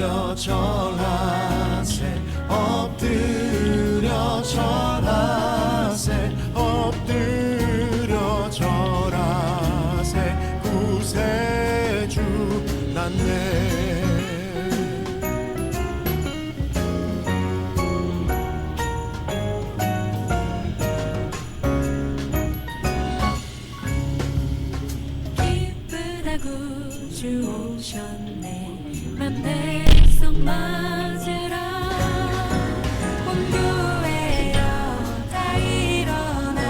엎드려 절하세 엎드려 절하세 엎드려 절하세 구세주 났네. 주 오셨네. 맘 백성 맞으라. 온 교회여 다 일어나.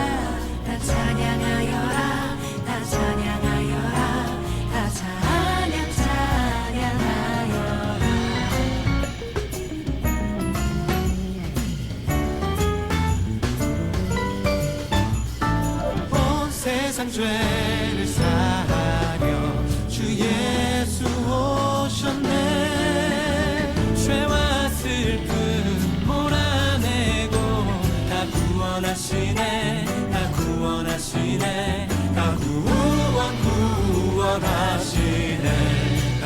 다 찬양하여라. 다 찬양하여라. 다 찬양하여라. 온 세상 죄를 사하려 주 예수 오셨네. 죄와 슬픔 몰아내고 다 구원하시네. 다 구원하시네. 다 구원하시네. 다 구원하시네. 다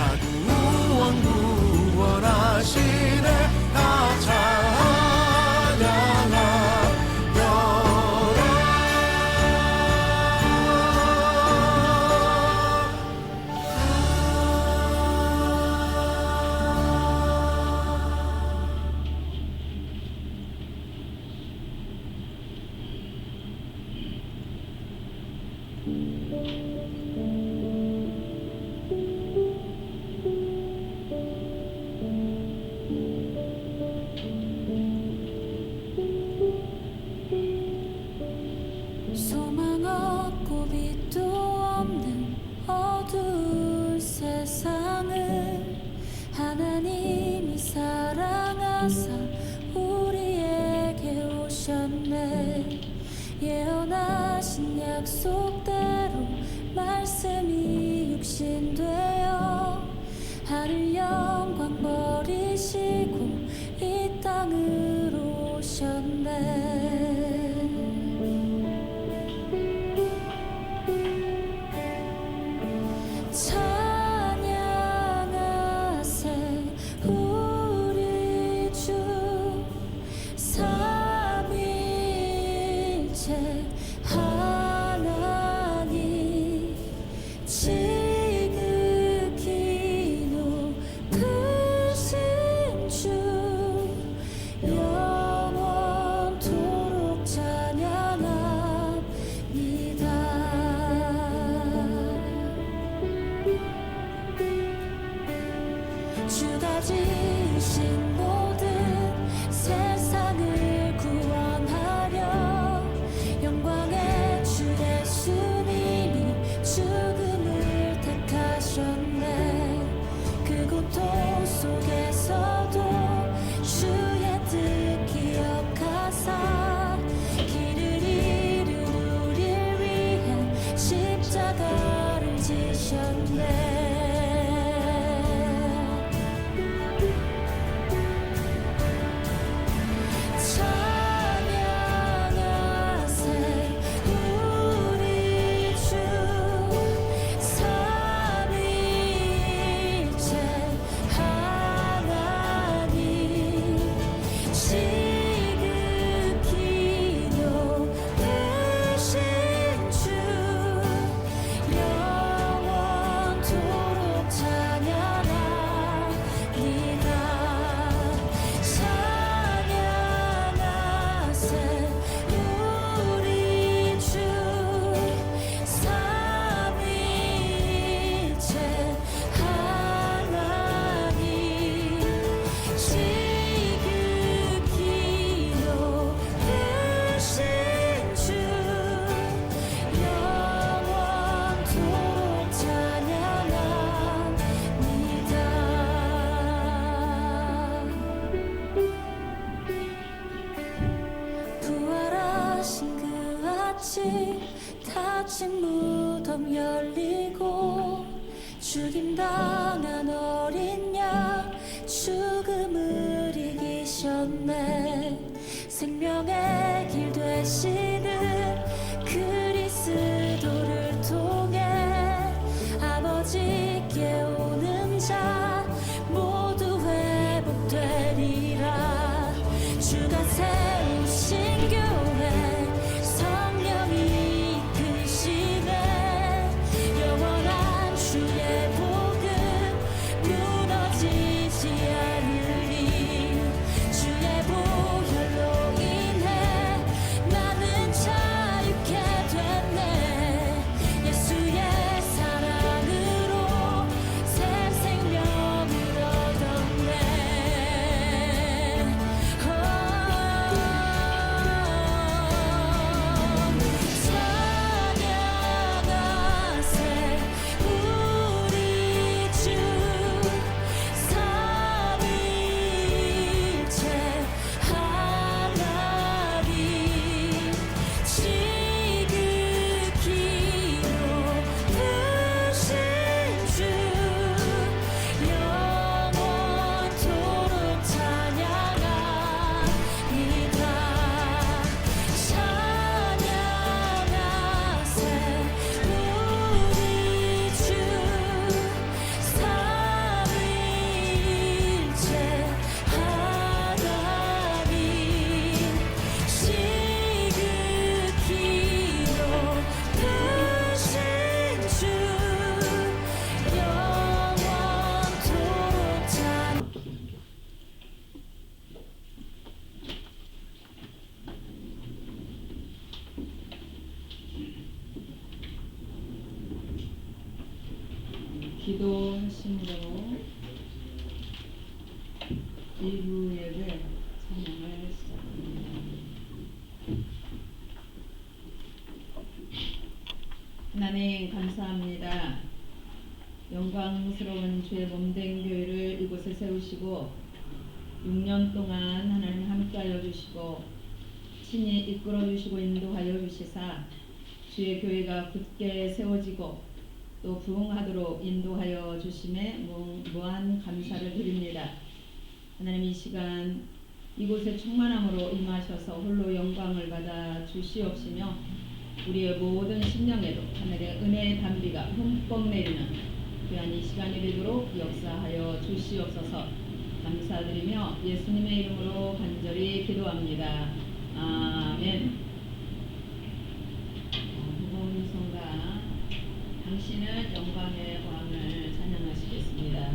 소망 없고 빛도 없는 어두운 세상을 하나님이 사랑하사 우리에게 오셨네. 예언하신 약속대로 말씀이 육신되어 하늘 영광 버리시고 이 땅으로 오셨네. 찬양하세 우리 주 삼위일체 하나님 지극히 높으신 주 영원토록 찬양합니다. 주가 지으신 모든 세상을 구원하려 영광의 주 예수님이 죽음을 택하셨네. 그 고통 속에서도 주의 뜻 기억하사 길을 이룬 우릴 위해 십자가를 지셨네. 다친 무덤 열리고 죽임당한 어린 양 죽음을 이기셨네. 생명의 길 되시는 그리스도를 통해 아버지께 오는 자 모두 회 기도하심으로 일부 예배 찬양을 시작합니다. 하나님 감사합니다. 영광스러운 주의 몸된 교회를 이곳에 세우시고 6년 동안 하나님 함께하여 주시고 친히 이끌어 주시고 인도하여 주시사 주의 교회가 굳게 세워지고 또 부흥하도록 인도하여 주심에 무한 감사를 드립니다. 하나님 이 시간 이곳에 충만함으로 임하셔서 홀로 영광을 받아 주시옵시며 우리의 모든 심령에도 하늘의 은혜의 담비가 흠뻑 내리는 귀한 이 시간이 되도록 역사하여 주시옵소서. 감사드리며 예수님의 이름으로 간절히 기도합니다. 아멘. 후봉성가 당신은 영광의 왕을 찬양하시겠습니다.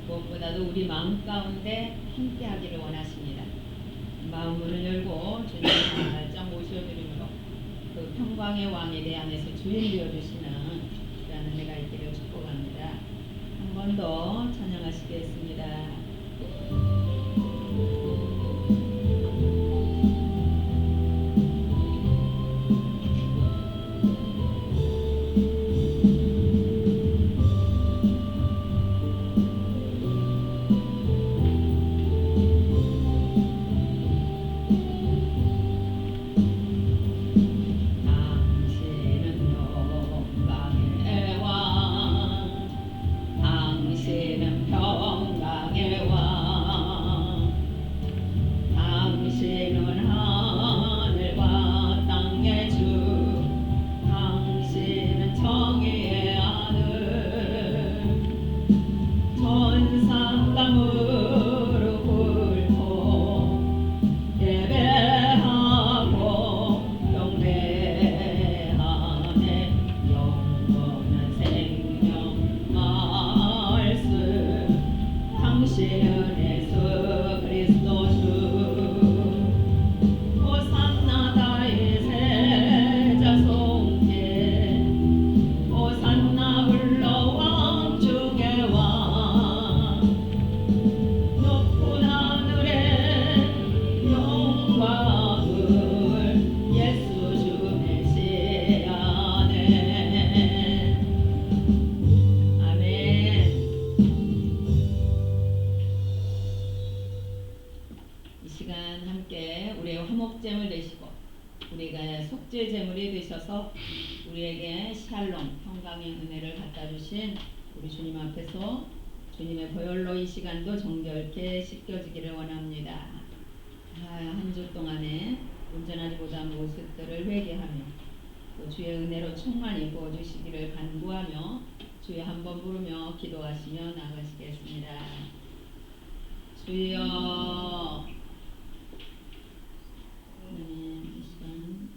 무엇보다도 우리 마음 가운데 함께하기를 원하십니다. 마음 문을 열고 주님을 살짝 모셔드리므로 그 평강의 왕이 내 안에서 주인 되어주시는 그런 은혜가 있기를 축복합니다. 한 번 더 찬양하시겠습니다. 우리에게 샬롬, 평강의 은혜를 갖다 주신 우리 주님 앞에서 주님의 보혈로 이 시간도 정결케 씻겨지기를 원합니다. 한 주 동안에 온전하지 못한 모습들을 회개하며 또 주의 은혜로 충만히 부어주시기를 간구하며 주의 한번 부르며 기도하시며 나가시겠습니다. 주여, 하나님 이 시간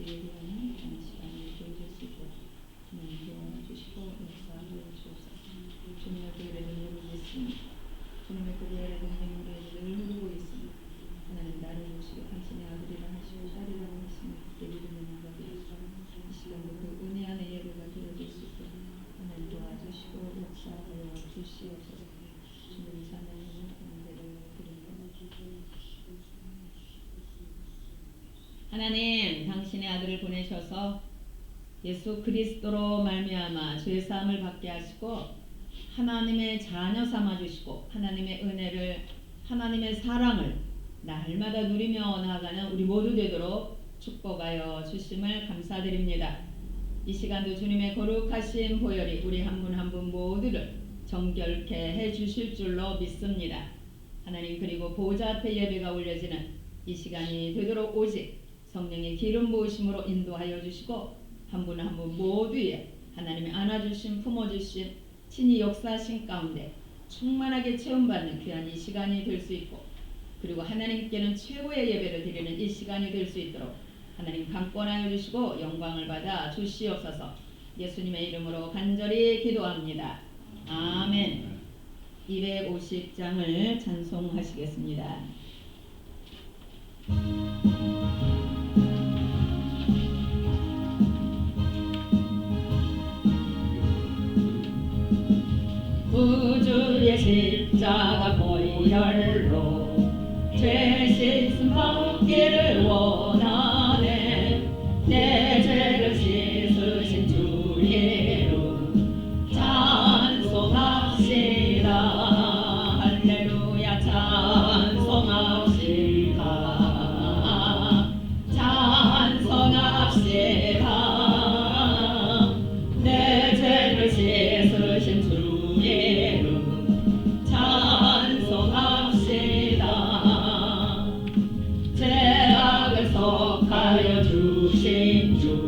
주의 위하는 그런 시간을 보여줄 수 있도록 주님 도와주시고 역사하여 주옵소서. 주님의 교회를 누르고 있습니다. 주님의 교회를 능력으로 늘 누르고 있습니다. 하나님 나를 보시고 당신의 아들이라 하시고 딸이라고 하시니 그때 믿음의 나가 되시고 이 시간도 그 은혜 안에 예배가 되어질 수 있도록 하나님 도와주시고 역사하여 주시옵소서. 주님 사랑하는 은혜를 드립니다. 하나님 당신의 아들을 보내셔서 예수 그리스도로 말미암아 죄 사함을 받게 하시고 하나님의 자녀 삼아 주시고 하나님의 은혜를 하나님의 사랑을 날마다 누리며 나아가는 우리 모두 되도록 축복하여 주심을 감사드립니다. 이 시간도 주님의 거룩하신 보혈이 우리 한 분 한 분 모두를 정결케 해 주실 줄로 믿습니다. 하나님 그리고 보좌 앞에 예배가 올려지는 이 시간이 되도록 오직 성령의 기름 부으심으로 인도하여 주시고 한 분 한 분 모두에 하나님의 안아주심 품어주심 친히 역사하신 가운데 충만하게 체험받는 귀한 이 시간이 될 수 있고 그리고 하나님께는 최고의 예배를 드리는 이 시간이 될 수 있도록 하나님 강권하여 주시고 영광을 받아 주시옵소서. 예수님의 이름으로 간절히 기도합니다. 아멘. 250장을 찬송하시겠습니다. 우주의 십자가 보혈로 죄 씻음 받기를 원하네. 내 죄를 씻으신 주 이름 찬송합시다. 할렐루야 찬송합시다. 찬송합시다. 내 죄를 씻으신 주 속하여 주신 주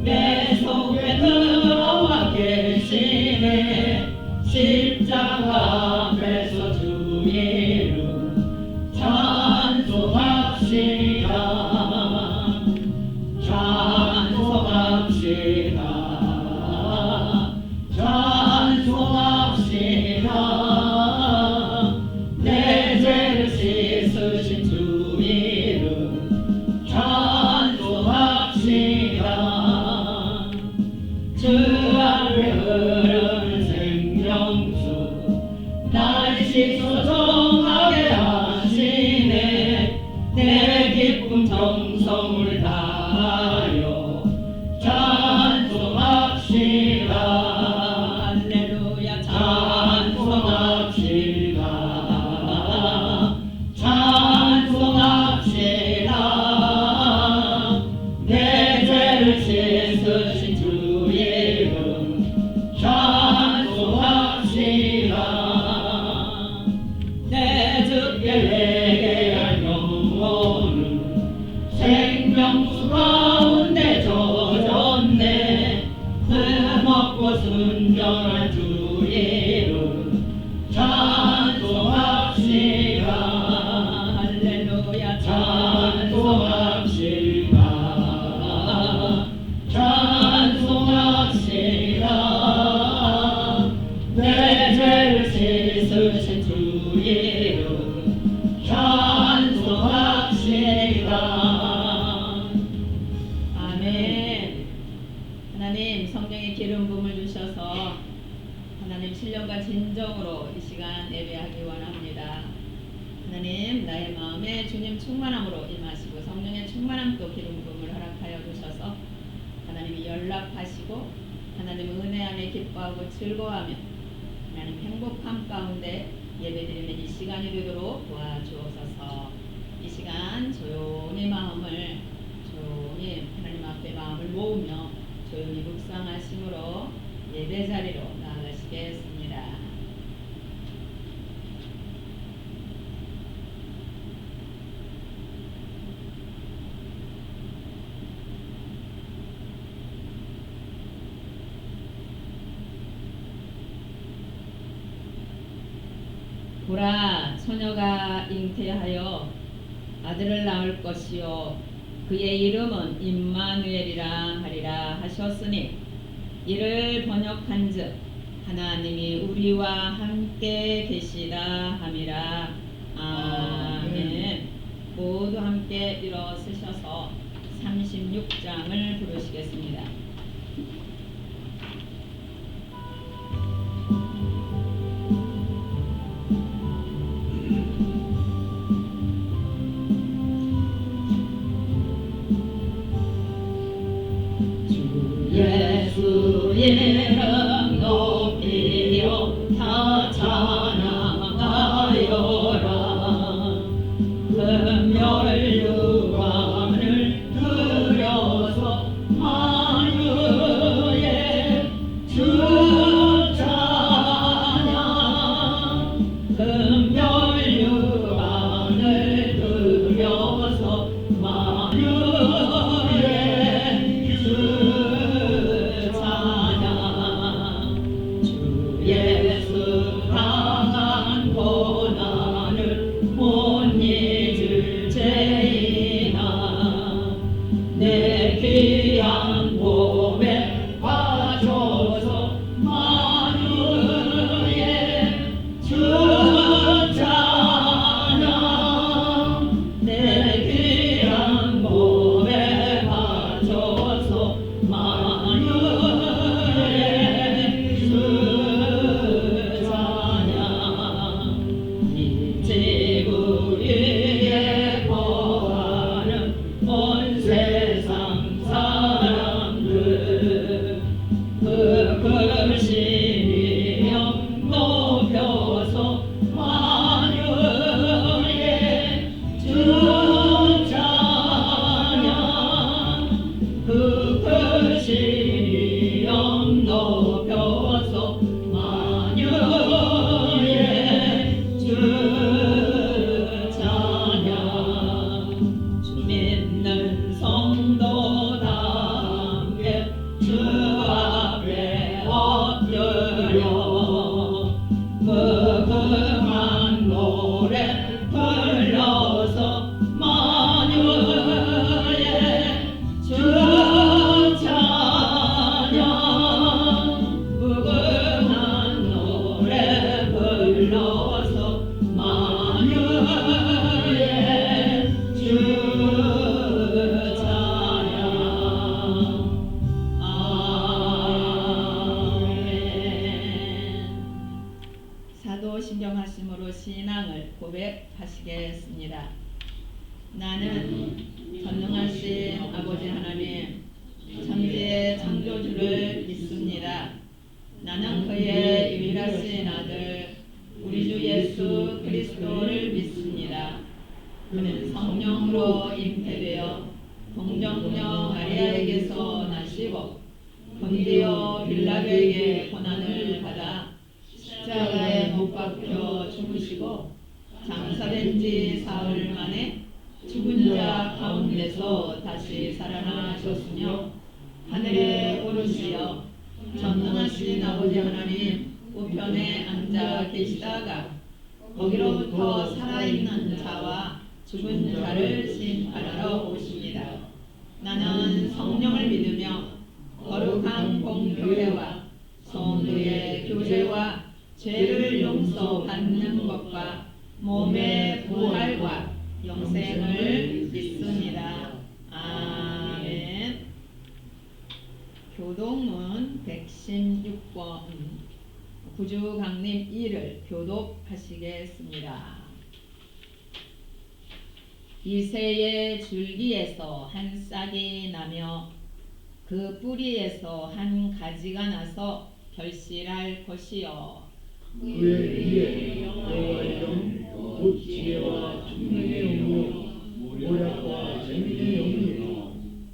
내 속에 들어와 계시네. 십자가 앞에서 주 이름 찬송합시다. 찬송합시다. 찬송합시다. 내 죄를 씻으신 주 이름 찬송합시다. 주 앞에 흐르는 생명수 날 씻어 정하게 하시네. 내 기쁨 정성을 다하여 찬송합시다. 할렐루야 찬송합시다. 찬송합시다. 내 죄를 씻으신 주 이름 찬송합시다. 내 주께 회개할 영혼은 생명수 가운데 젖었네. 흠없고 순전한 주 이름 찬송합시다. 할렐루야 찬송합시다. 찬송합시다. 내 죄를 씻으신 주 이름 찬송합시다. 아멘. 하나님 성령의 기름 부음을 주셔서 하나님 신령과 진정으로 이 시간 예배하기 원합니다. 하나님 나의 마음에 주님 충만함으로 임하시고 성령의 충만함도 기름 부음을 허락하여 주셔서 하나님이 연락하시고 하나님 은혜 안에 기뻐하고 즐거워하며 하나님 행복함 가운데 예배드리는 이 시간이 되도록 도와주옵소서. 이 시간 조용히 마음을 조용히 하나님 앞에 마음을 모으며 조용히 묵상하심으로 예배 자리로 나아가시겠습니다. 보라 처녀가 잉태하여 아들을 낳을 것이요 그의 이름은 임마누엘이라 하리라 하셨으니 이를 번역한즉 하나님이 우리와 함께 계시다 함이라. 아멘. 모두 함께 일어서셔서 36장을 부르시겠습니다. 예수 이름 높이요 다 찬양하여라. 금열 유관을 들여서 만유의 주 찬양. 금열 유관을 들여서 만유의 주 예수 당한 고난을 못 잊을 죄이나 내 귀한 몸에 와줘서 만유의 주 찬양. 내 귀한 몸에 와줘서 만유의 주 지구 위에 거하는 온 세상 사람들 그 크신 이름 높여서 만유의 주 찬양. 그 크신 이름 높여서 만유의 주 찬양. 주 믿는 성도 다 함께 주 앞에 엎드려 무궁한 노래 불러서 만유의 주 찬양. 무궁한 노래 불러서 만유의 주 찬양. 아멘. 사도신경하심으로 신앙을 고백하시겠습니다. 나는 전능하신 아버지 하나님 천지의 창조주를 믿습니다. 나는 그의 유일하신 아들 우리 주 예수 그리스도를 믿습니다. 그는 성령으로 잉태되어 동정녀 마리아에게서 나시고 본디오 빌라도에게 고난을 받아 십자가에 못 박혀 죽으시고 장사된 지 사흘 만에 죽은 자 가운데서 다시 살아나셨으며 하늘에 오르시어 전능하신 아버지 하나님 우편에 앉아 계시다가 거기로부터 살아있는 자와 죽은 자를 심판하러 오십니다. 나는 성령을 믿으며 거룩한 공교회와 성도의 교제와 죄를 용서받는 것과 몸의 부활과 영생을 믿습니다. 아멘. 교독문 116번 구주강림 1을 교독하시겠습니다. 이새의 줄기에서 한 싹이 나며 그 뿌리에서 한 가지가 나서 결실할 것이요 그의 위에 여호와의 영, 곧 지혜와 총명의 영이요 모략과 재미의 영이요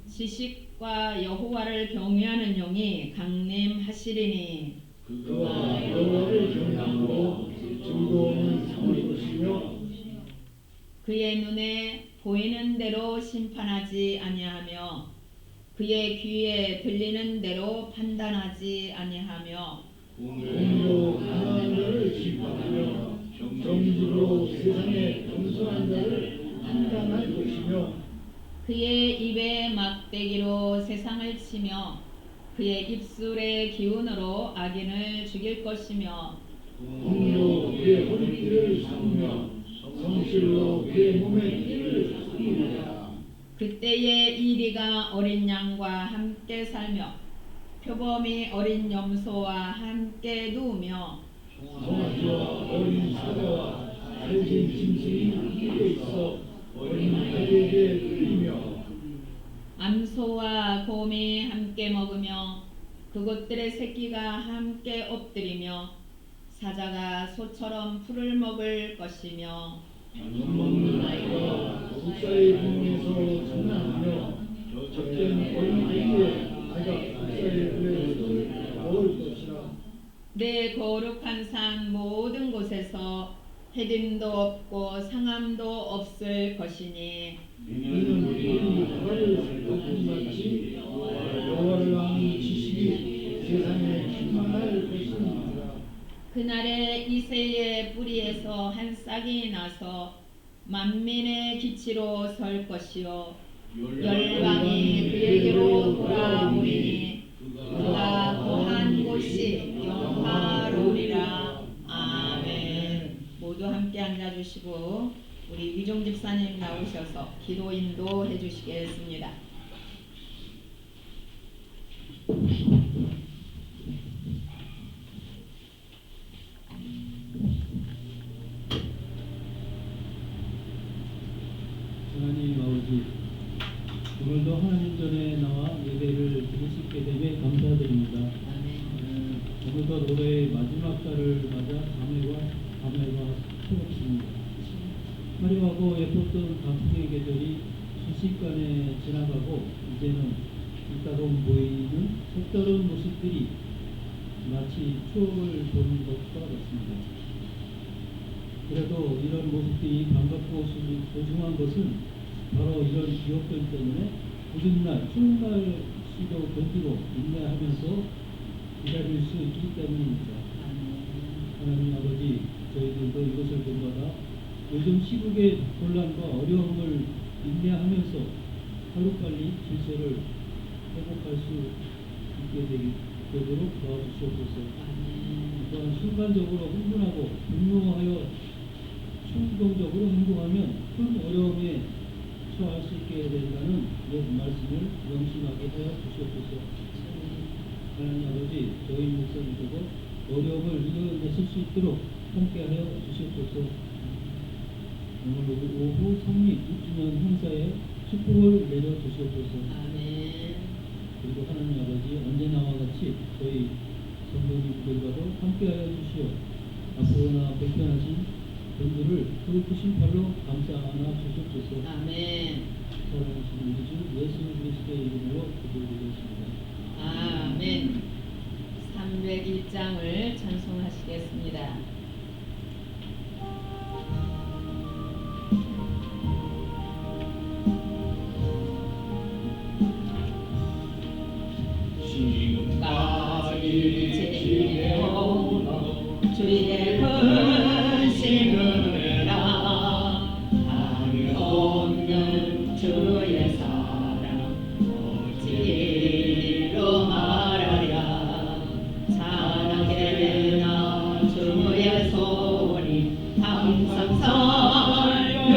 지식과 여호와를 경외하는 영이 강림하시리니 그가 여호와를 경외함으로 즐거운 상을 것이며 그의 눈에 보이는 대로 심판하지 아니하며 그의 귀에 들리는 대로 판단하지 아니하며 공의로 가난한 자를 심판하며 정직으로 세상에 겸손한 자를 판단할 것이며 그의 입에 막대기로 세상을 치며 그의 입술의 기운으로 악인을 죽일 것이며 공로 그의 허리띠를 삼으며 성실로 그의 몸에 띠를 삼으리라. 그때에 이리가 어린 양과 함께 살며 표범이 어린 염소와 함께 누우며 송아지와 어린 사자와 살진 짐승이 함께 있어 어린 아이에게 끌리며 암소와 곰이 함께 먹으며 그것들의 새끼가 함께 엎드리며 사자가 소처럼 풀을 먹을 것이며 먹는 아이가 독사의 구멍에서 장난하며 적된 어린 아이의 아이가 독사의 불에서 먹을 것이라. 내 거룩한 산 모든 곳에서 해림도 없고 상함도 없을 것이니 이는 우리 나라를 높음같이 여호와를 아는 지식이 세상에 충만할 것입니다. 그날에 이새의 뿌리에서 한 싹이 나서 만민의 기치로 설 것이요 열방이 그에게로 돌아오니 그가 거한 곳이 영화로우리라. 아멘. 모두 함께 앉아주시고 우리 위종 집사님 나오셔서 기도 인도해 주시겠습니다. 하나님 아버지, 오늘도 하나님 전에 나와 예배를 드릴 수 있게 되며 감사드립니다. 오늘도 올해의 마지막 달을 맞아 감회가 새롭습니다. 화려하고 예뻤던 단풍의 계절이 순식간에 지나가고 이제는 잇따름 보이는 색다른 모습들이 마치 추억을 보는 것과 같습니다. 그래도 이런 모습들이 반갑고 소중한 것은 바로 이런 기억들 때문에 굳은 날, 추운 날씨도 견디고 인내하면서 기다릴 수 있기 때문입니다. 하나님 아버지, 저희들도 이것을 본받아 요즘 시국의 곤란과 어려움을 인내하면서 하루빨리 질서를 회복할 수 있게 되도록 도와주시옵소서. 또한 순간적으로 흥분하고 분노하여 충동적으로 행동하면 큰 어려움에 처할 수 있게 된다는 말씀을 명심하게 하여 주시옵소서. 하나님 아버지, 저희 목사님들도 어려움을 이겨내실 수 있도록 함께하여 주시옵소서. 오늘 오후 성립 6주년 행사에 축복을 내려 주시옵소서. 아멘. 그리고 하나님 아버지, 언제나와 같이 저희 성도님들과도 함께하여 주시오. 앞으로나 불편하신 분들을 그 크신 팔로 감싸 안아 주시옵소서. 아멘. 사랑하시는 우리 주 예수 그리스도의 이름으로 기도드리겠습니다. 아멘. 301장을 찬송하시겠습니다. 지금까지 지내오노 주의 크신 은혜라 하늘 없는 주의 사랑 어찌로 말하랴. 사랑해 나 주의 손이 항상 살펴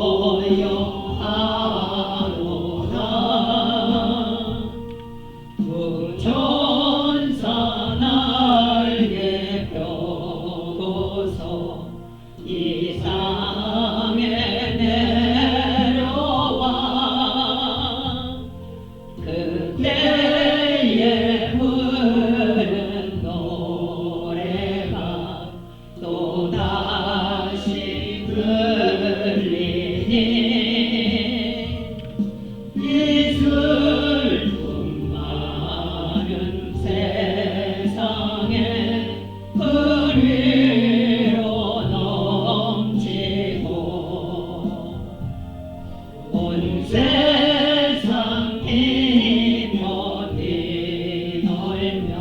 고요하노라 그 천사 날개 펴고서 이 땅에 내려와 그때에 부른 노래가 또다시 들리니 이 슬픔 많은 세상에 그리로 넘치고 온 세상 힘껏 뛰놀며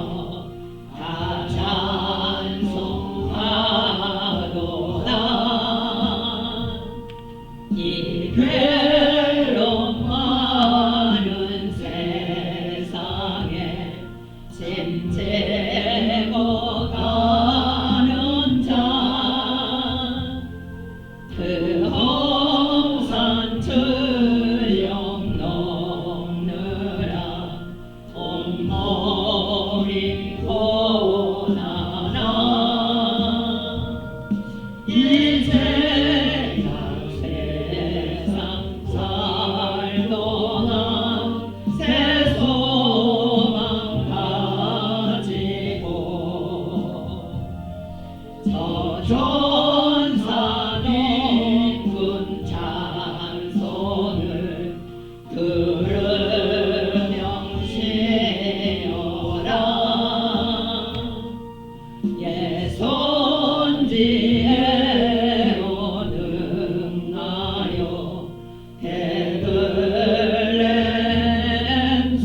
다 찬송하도다 이 괴로움 많은 세상에 짐지고 가는 자 그 홍산 출령 넘느라 온몸이 고나나 이제 세상 살동안 새 소망 가지고 저 전사님 군 찬송을 들으며 쉬어라 예손지에로 능하여 베들레헴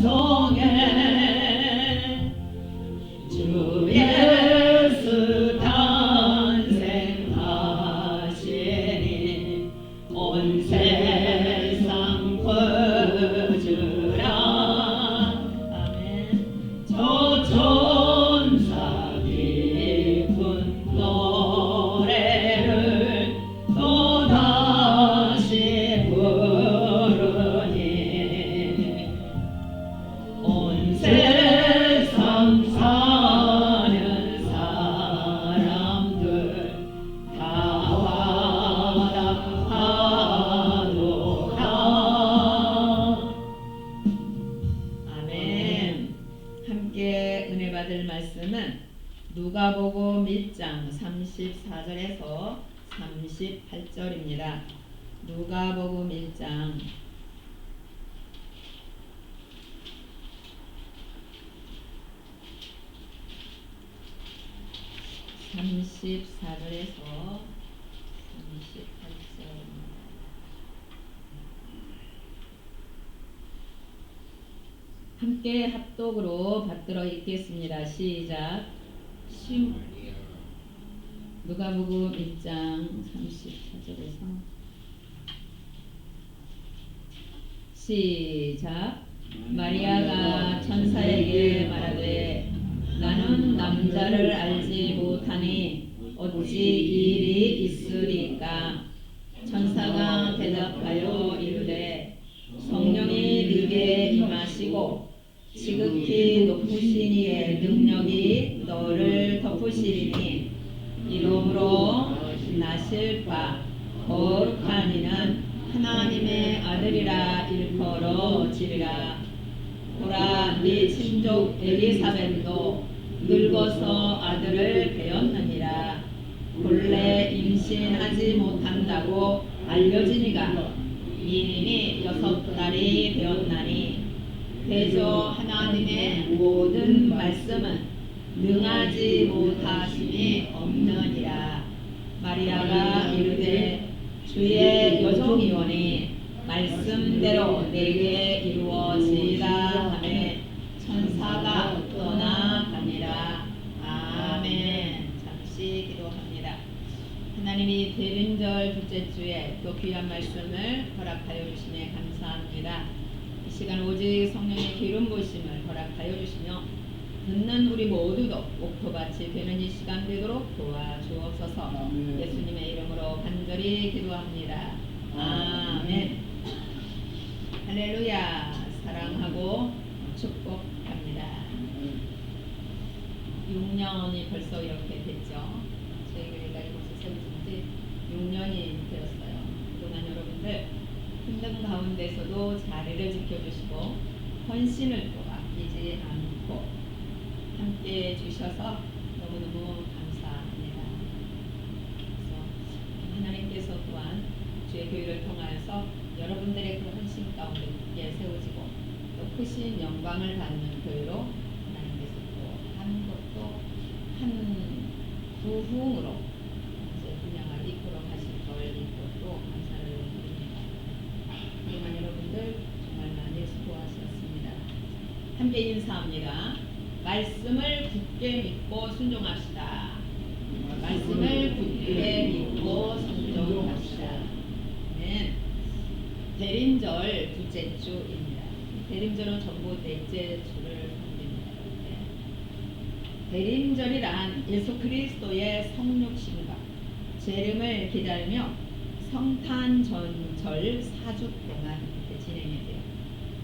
성에 주 예수 탄생하시니 온 세상 퍼주라 아멘 저 천사 깊은 노래를 또다시 부르니 온 세상 사는 사람들 다 화답하노라 아멘 함께 은혜 받을 말씀은 누가복음 1장 34절에서 38절입니다. 누가복음 1장 34절에서 38절입니다. 함께 합독으로 받들어 읽겠습니다. 시작. 누가복음 1장 34절에서 시작. 마리아가 천사에게 말하되 나는 남자를 알지 못하니 어찌 이 일이 있으리까. 천사가 대답하여 이르되 성령이 네게 임하시고 지극히 높으신 이의 능력이 너를 덮으시리니 이러므로 나실 바 거룩한 이는 하나님의 아들이라 일컬어지리라. 보라 네 친족 엘리사벳도 늙어서 아들을 배었느니라. 본래 임신하지 못한다고 알려지니가 이님이 6달이 되었나니 대저 하나님의 모든 말씀은 능하지 못하심이 없느니라. 마리아가 이르되 주의 여종이오니 말씀대로 내게 이루어지라 하매 천사가 떠나가니라. 아멘. 잠시 기도합니다. 하나님이 대림절 둘째 주에 또 귀한 말씀을 허락하여 주시네 감사합니다. 이 시간 오직 성령의 기름 부으심을 허락하여 주시며 듣는 우리 모두도 옥토밭이 되는 이 시간 되도록 도와주옵소서. 예수님의 이름으로 간절히 기도합니다. 아멘. 할렐루야. 사랑하고 축복합니다. 6년이 벌써 이렇게 됐죠. 저희 교회가 이곳에 세워진 지 6년이 되었어요. 그동안 여러분들 힘든 가운데서도 자리를 지켜주시고 헌신을 또 아끼지 않고 함께 해주셔서 너무너무 감사합니다. 그래서 하나님께서 또한 주의 교회를 통하여서 여러분들의 그 헌신 가운데 굳게 세워지고 또 크신 영광을 받는 교회로 하나님께서 또 한 것도 한 부흥으로 이제 분양을 이끌어 가실 걸 이것도 감사를 드립니다. 그동안 여러분들 정말 많이 수고하셨습니다. 함께 인사합니다. 말씀을 굳게 믿고 순종합시다. 말씀을 굳게 믿고 순종합시다. 네. 대림절 둘째 주입니다. 대림절은 전부 넷째 주를 섬깁니다. 네. 대림절이란 예수 그리스도의 성육신과 재림을 기다리며 성탄전절 4주 동안 진행이 돼요.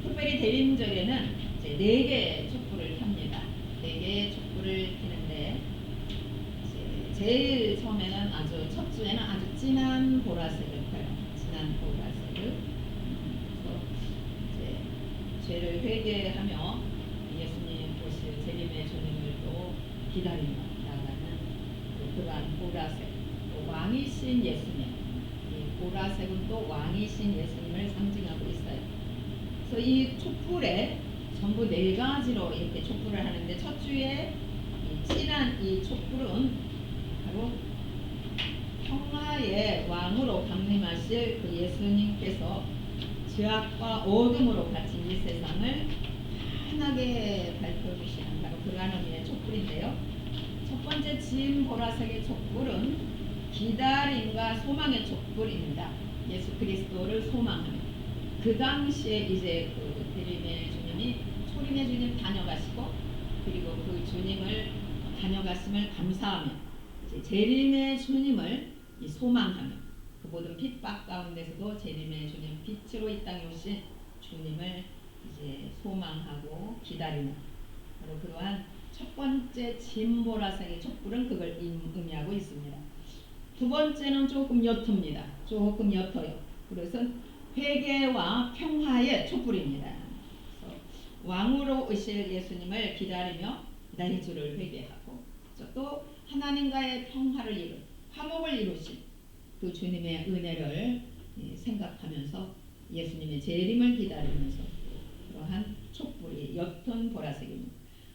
특별히 대림절에는 이제 4개의 촛불을 켭니다. 4개의 촛불을 켜는데 제일 처음에는 아주 첫 주에는 아주 진한 보라색을 켜요. 진한 보라색을. 그래서 이제 죄를 회개하며 예수님 오실 재림의 주님을 또 기다리며 나가는 그러한 보라색. 또 왕이신 예수님. 이 보라색은 또 왕이신 예수님을 상징하고 있어요. 그래서 이 촛불에 전부 4가지로 이렇게 촛불을 하는데 첫 주에 이 진한 이 촛불은 바로 평화의 왕으로 강림하실 그 예수님께서 죄악과 어둠으로 갇힌 이 세상을 환하게 밝혀주시는 바로 그러한 의미의 촛불인데요. 첫 번째 진 보라색의 촛불은 기다림과 소망의 촛불입니다. 예수 그리스도를 소망하며 그 당시에 이제 그 대림의 주님이 초림의 주님 다녀가시고 그리고 그 주님을 다녀갔음을 감사하며 재림의 주님을 소망하며 그 모든 핍박 가운데서도 재림의 주님 빛으로 이 땅에 오신 주님을 이제 소망하고 기다리는 바로 그러한 첫 번째 진보라색의 촛불은 그걸 의미하고 있습니다. 두 번째는 조금 옅습니다. 조금 옅어요. 그래서 회개와 평화의 촛불입니다. 그래서 왕으로 오실 예수님을 기다리며 나의 주를 회개하고 또 하나님과의 평화를 이룬 화목을 이루신 그 주님의 은혜를 생각하면서 예수님의 재림을 기다리면서 그러한 촛불이 옅은 보라색입니다.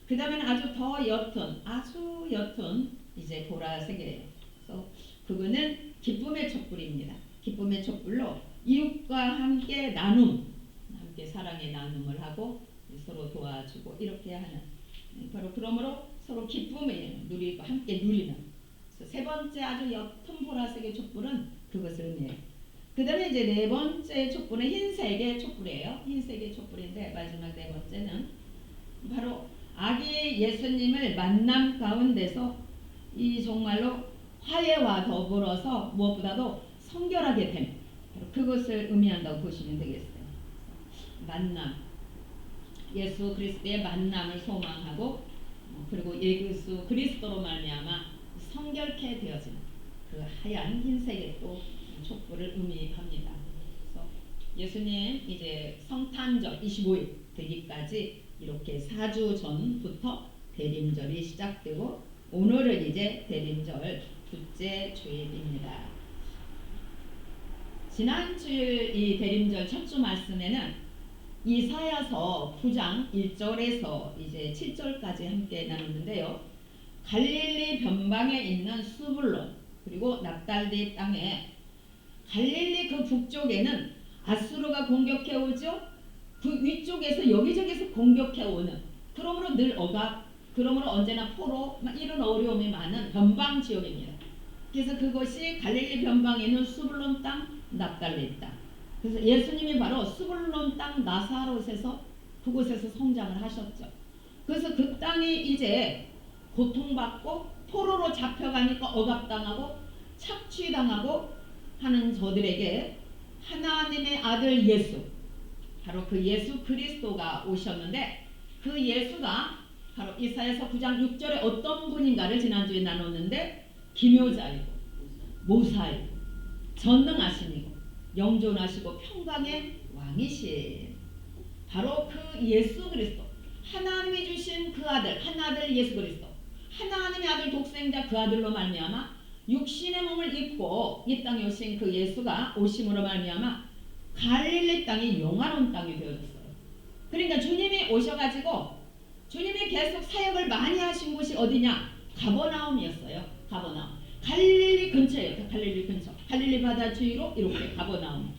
그 다음에는 아주 더 옅은 이제 보라색이에요. 그래서 그거는 기쁨의 촛불입니다. 기쁨의 촛불로 이웃과 함께 함께 사랑의 나눔을 하고 서로 도와주고 이렇게 하는 바로 그러므로 서로 기쁨을 누리고 함께 누리는. 그래서 세 번째 아주 옅은 보라색의 촛불은 그것을 의미해요. 그 다음에 이제 네 번째 촛불은 흰색의 촛불이에요. 흰색의 촛불인데 마지막 네 번째는 바로 아기 예수님을 만남 가운데서 이 정말로 화해와 더불어서 무엇보다도 성결하게 됨. 그것을 의미한다고 보시면 되겠어요. 만남. 예수 그리스도의 만남을 소망하고 그리고 예수 그리스도로 말미암아 성결케 되어지는 그 하얀 흰색의 또 촛불을 의미합니다. 그래서 예수님 이제 성탄절 25일 되기까지 이렇게 4주 전부터 대림절이 시작되고 오늘은 이제 대림절 둘째 주일입니다. 지난주일 이 대림절 첫 주 말씀에는 이사야서 9장 1절에서 이제 7절까지 함께 나눴는데요. 갈릴리 변방에 있는 스불론 그리고 납달리 땅에 갈릴리 그 북쪽에는 아수르가 공격해 오죠. 그 위쪽에서 여기저기서 공격해 오는 그러므로 늘 그러므로 언제나 포로 이런 어려움이 많은 변방 지역입니다. 그래서 그것이 갈릴리 변방에 있는 스불론 땅, 납달리 땅. 그래서 예수님이 바로 스불론 땅 나사롯에서 그곳에서 성장을 하셨죠. 그래서 그 땅이 이제 고통받고 포로로 잡혀가니까 억압당하고 착취당하고 하는 저들에게 하나님의 아들 예수, 바로 그 예수 그리스도가 오셨는데 그 예수가 바로 이사야서 9장 6절에 어떤 분인가를 지난주에 나눴는데 기묘자이고 모사이고 전능하시니고 영존하시고 평강의 왕이신 바로 그 예수 그리스도, 하나님이 주신 그 아들, 하나들 예수 그리스도, 하나님의 아들 독생자 그 아들로 말미암아 육신의 몸을 입고 이 땅에 오신 그 예수가 오심으로 말미암아 갈릴리 땅이 영화로운 땅이 되어졌어요. 그러니까 주님이 오셔가지고 주님이 계속 사역을 많이 하신 곳이 어디냐? 가버나움이었어요. 가버나움. 갈릴리 근처예요. 갈릴리 근처. 갈릴리 바다 주위로 이렇게 가버나움.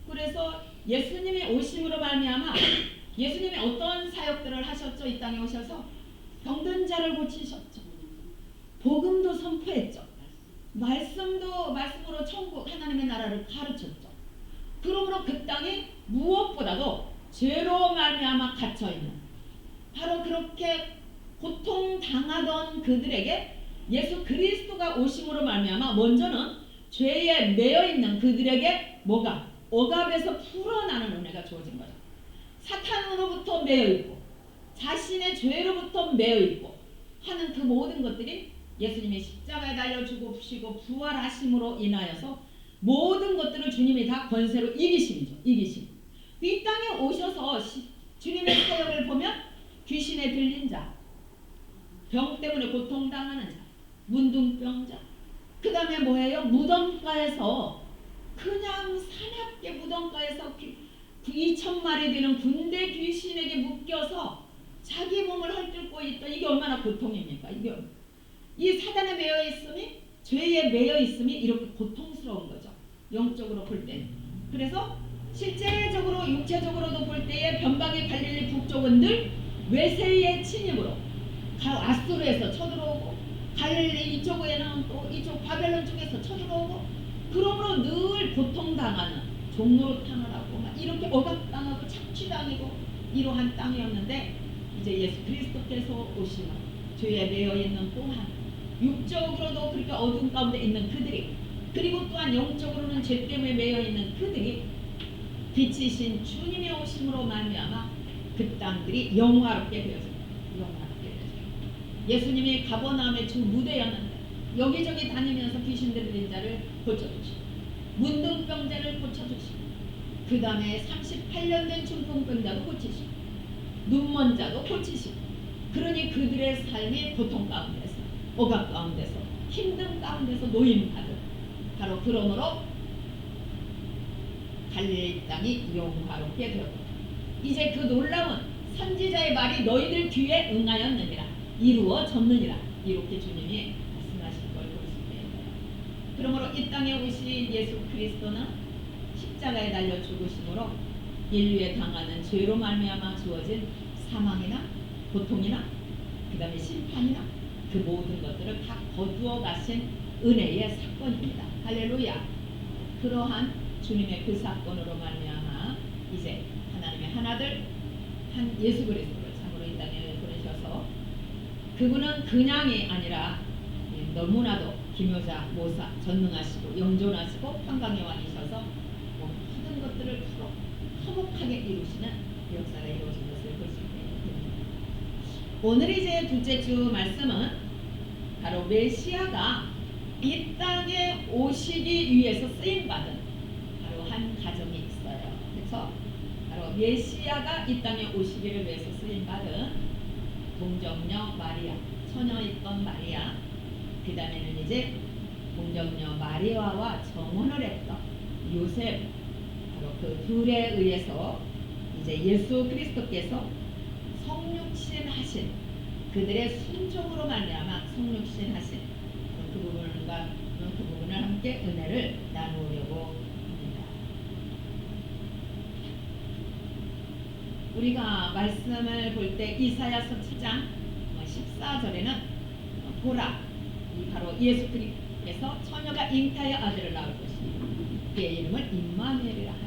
그래서 예수님이 오심으로 말미암아 예수님이 어떤 사역들을 하셨죠? 이 땅에 오셔서 병든 자를 고치셨죠. 복음도 선포했죠. 말씀으로 천국 하나님의 나라를 가르쳤죠. 그러므로 그 땅이 무엇보다도 죄로 말미암아 갇혀있는 바로 그렇게 고통당하던 그들에게 예수 그리스도가 오심으로 말미암아 먼저는 죄에 매여있는 그들에게 뭐가? 억압에서 풀어나는 은혜가 주어진 거죠. 사탄으로부터 매여있고 자신의 죄로부터 매여있고 하는 그 모든 것들이 예수님이 십자가에 달려 죽으시고 부활하심으로 인하여서 모든 것들을 주님이 다 권세로 이기심이죠. 이기심. 이 땅에 오셔서 주님의 사역을 보면 귀신에 들린 자, 병 때문에 고통당하는 자, 문둥병자, 그 다음에 뭐예요? 무덤가에서 그냥 사납게 무덤가에서 2,000마리 되는 군대 귀신에게 묶여서 자기 몸을 헐뜯고 있던 이게 얼마나 고통입니까? 이게 이 사단에 매여 있음이 죄에 매여 있음이 이렇게 고통스러운 거죠. 영적으로 볼 때. 그래서 실제적으로 육체적으로도 볼 때에 변방의 갈릴리 북쪽은 늘 외세의 침입으로 아수르에서 쳐들어오고 갈릴리 이쪽에는 또 이쪽 바벨론 쪽에서 쳐들어오고 그러므로 늘 고통당하는 종노릇탕을 하고 막 이렇게 억압당하고 착취당하고 이러한 땅이었는데 이제 예수 그리스도께서 오시면 죄에 매여있는 또한 육적으로도 그렇게 어둠 가운데 있는 그들이 그리고 또한 영적으로는 죄 때문에 매여있는 그들이 빛이신 주님이 오심으로 말미암아 그 땅들이 영화롭게 되었습니다. 영화롭게 되었습니다. 예수님이 가버나움의 주 무대였는데 여기저기 다니면서 귀신 들린 자를 고쳐주시고 문둥병자를 고쳐주시고 그 다음에 38년 된 중풍병자도 고치시고 눈먼 자도 고치시고 그러니 그들의 삶이 고통 가운데서 억압 가운데서 힘든 가운데서 노임받은 바로 그러므로 갈릴리 땅이 영화롭게 되었다. 이제 그 놀라운 선지자의 말이 너희들 귀에 응하였느니라 이루어졌느니라 이렇게 주님이 말씀하신 걸 볼 수 있습니다. 그러므로 이 땅에 오신 예수 그리스도는 십자가에 달려 죽으심으로 인류에 당하는 죄로 말미암아 주어진 사망이나 고통이나 그 다음에 심판이나 그 모든 것들을 다 거두어 가신 은혜의 사건입니다. 할렐루야. 그러한 주님의 그 사건으로 말미암아 이제 하나님의 하나들 한 예수 그리스도를 참으로 이 땅에 보내셔서 그분은 그냥이 아니라 너무나도 기묘자, 모사, 전능하시고 영존하시고 평강의 왕이셔서 모든 것들을 풀어 화목하게 이루시는 역사가 이루어진 것을 볼 수 있습니다. 오늘 이제 둘째 주 말씀은 바로 메시아가 이 땅에 오시기 위해서 쓰임받은 바로 한 가정이 있어요. 그래서 바로 메시아가 이 땅에 오시기를 위해서 쓰임받은 동정녀 마리아, 처녀였던 마리아, 그 다음에는 이제 동정녀 마리아와 정혼을 했던 요셉, 바로 그 둘에 의해서 이제 예수 그리스도께서 성육신 하신 그들의 순종으로 말미암아 성육신 하신 그 부분을 함께 은혜를 나누려고 합니다. 우리가 말씀을 볼 때 이사야서 7장 14절에는 보라 이 바로 예수 그리스도께서 처녀가 잉타의 아들을 낳을 것이니 그의 이름을 임마누엘이라 하라.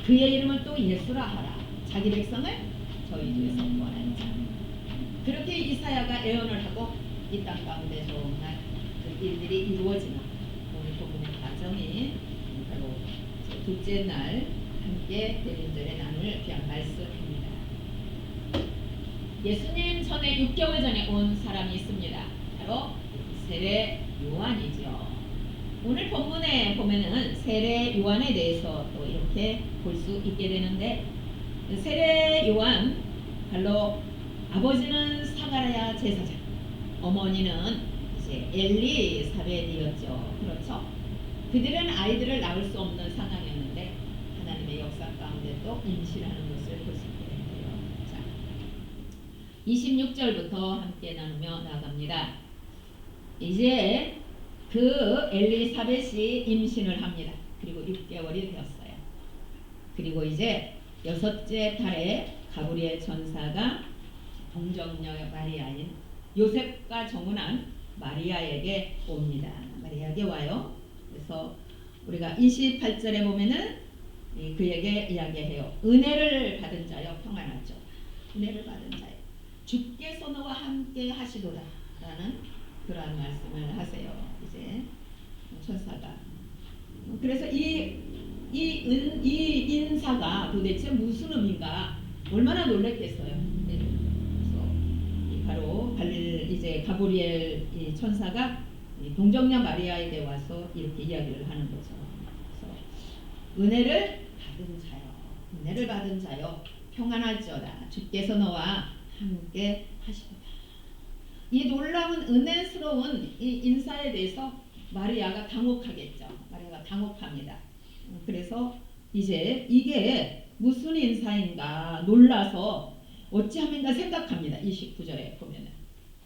그의 이름을 또 예수라 하라. 자기 백성을 저희 중에서 구원하는 자. 그렇게 이사야가 예언을 하고 이 땅 가운데 정말 그 일들이 이루어지는 오늘 복음의 과정이 바로 둘째 날 함께 대림절에 나눌 귀한 말씀입니다. 예수님 전에 6개월 전에 온 사람이 있습니다. 바로 세례 요한이죠. 오늘 본문에 보면은 세례 요한에 대해서 또 이렇게 볼 수 있게 되는데, 세례 요한 바로 아버지는 사가랴 제사장, 어머니는 이제 엘리사벳이었죠. 그렇죠? 그들은 아이들을 낳을 수 없는 상황이었는데 하나님의 역사 가운데 또 임신하는 것을 볼 수 있게 돼요. 자, 26절부터 함께 나누며 나갑니다. 이제 그 엘리사벳이 임신을 합니다. 그리고 6개월이 되었어요. 그리고 이제 6째 달에 가브리엘 천사가 동정녀 마리아인 요셉과 정혼한 마리아에게 옵니다. 마리아에게 와요. 그래서 우리가 28절에 보면은 그에게 이야기해요. 은혜를 받은 자여 평안하죠. 은혜를 받은 자여 주께서 너와 함께 하시도다 라는 그러한 말씀을 하세요. 이제 천사가. 그래서 이 인사가 도대체 무슨 의미인가 얼마나 놀랬겠어요. 그래서 바로 이제 가브리엘 이 천사가 동정녀 마리아에게 와서 이렇게 이야기를 하는 거죠. 그래서 은혜를 받은 자요 평안할지어다. 주께서 너와 함께 하시도다. 이 놀라운 은혜스러운 이 인사에 대해서 마리아가 당혹하겠죠. 마리아가 당혹합니다. 그래서 이제 이게 무슨 인사인가 놀라서 어찌하면가 생각합니다. 29절에 보면은.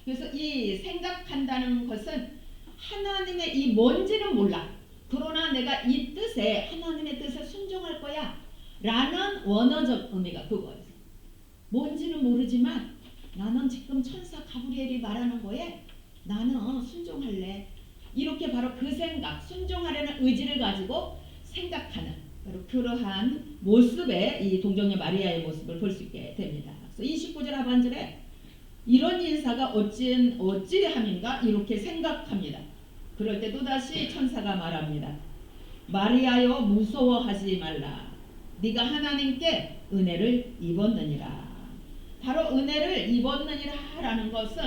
그래서 이 생각한다는 것은 하나님의 이 뭔지는 몰라. 그러나 내가 이 뜻에 하나님의 뜻에 순종할 거야 라는 원어적 의미가 그거예요. 뭔지는 모르지만 나는 지금 천사 가브리엘이 말하는 거에 나는 순종할래. 이렇게 바로 그 생각, 순종하려는 의지를 가지고 생각하는 바로 그러한 모습의 이 동정녀 마리아의 모습을 볼 수 있게 됩니다. 그래서 29절 하반절에 이런 인사가 어찌함인가 이렇게 생각합니다. 그럴 때 또다시 천사가 말합니다. 마리아여 무서워하지 말라. 네가 하나님께 은혜를 입었느니라. 바로 은혜를 입었느니라 라는 것은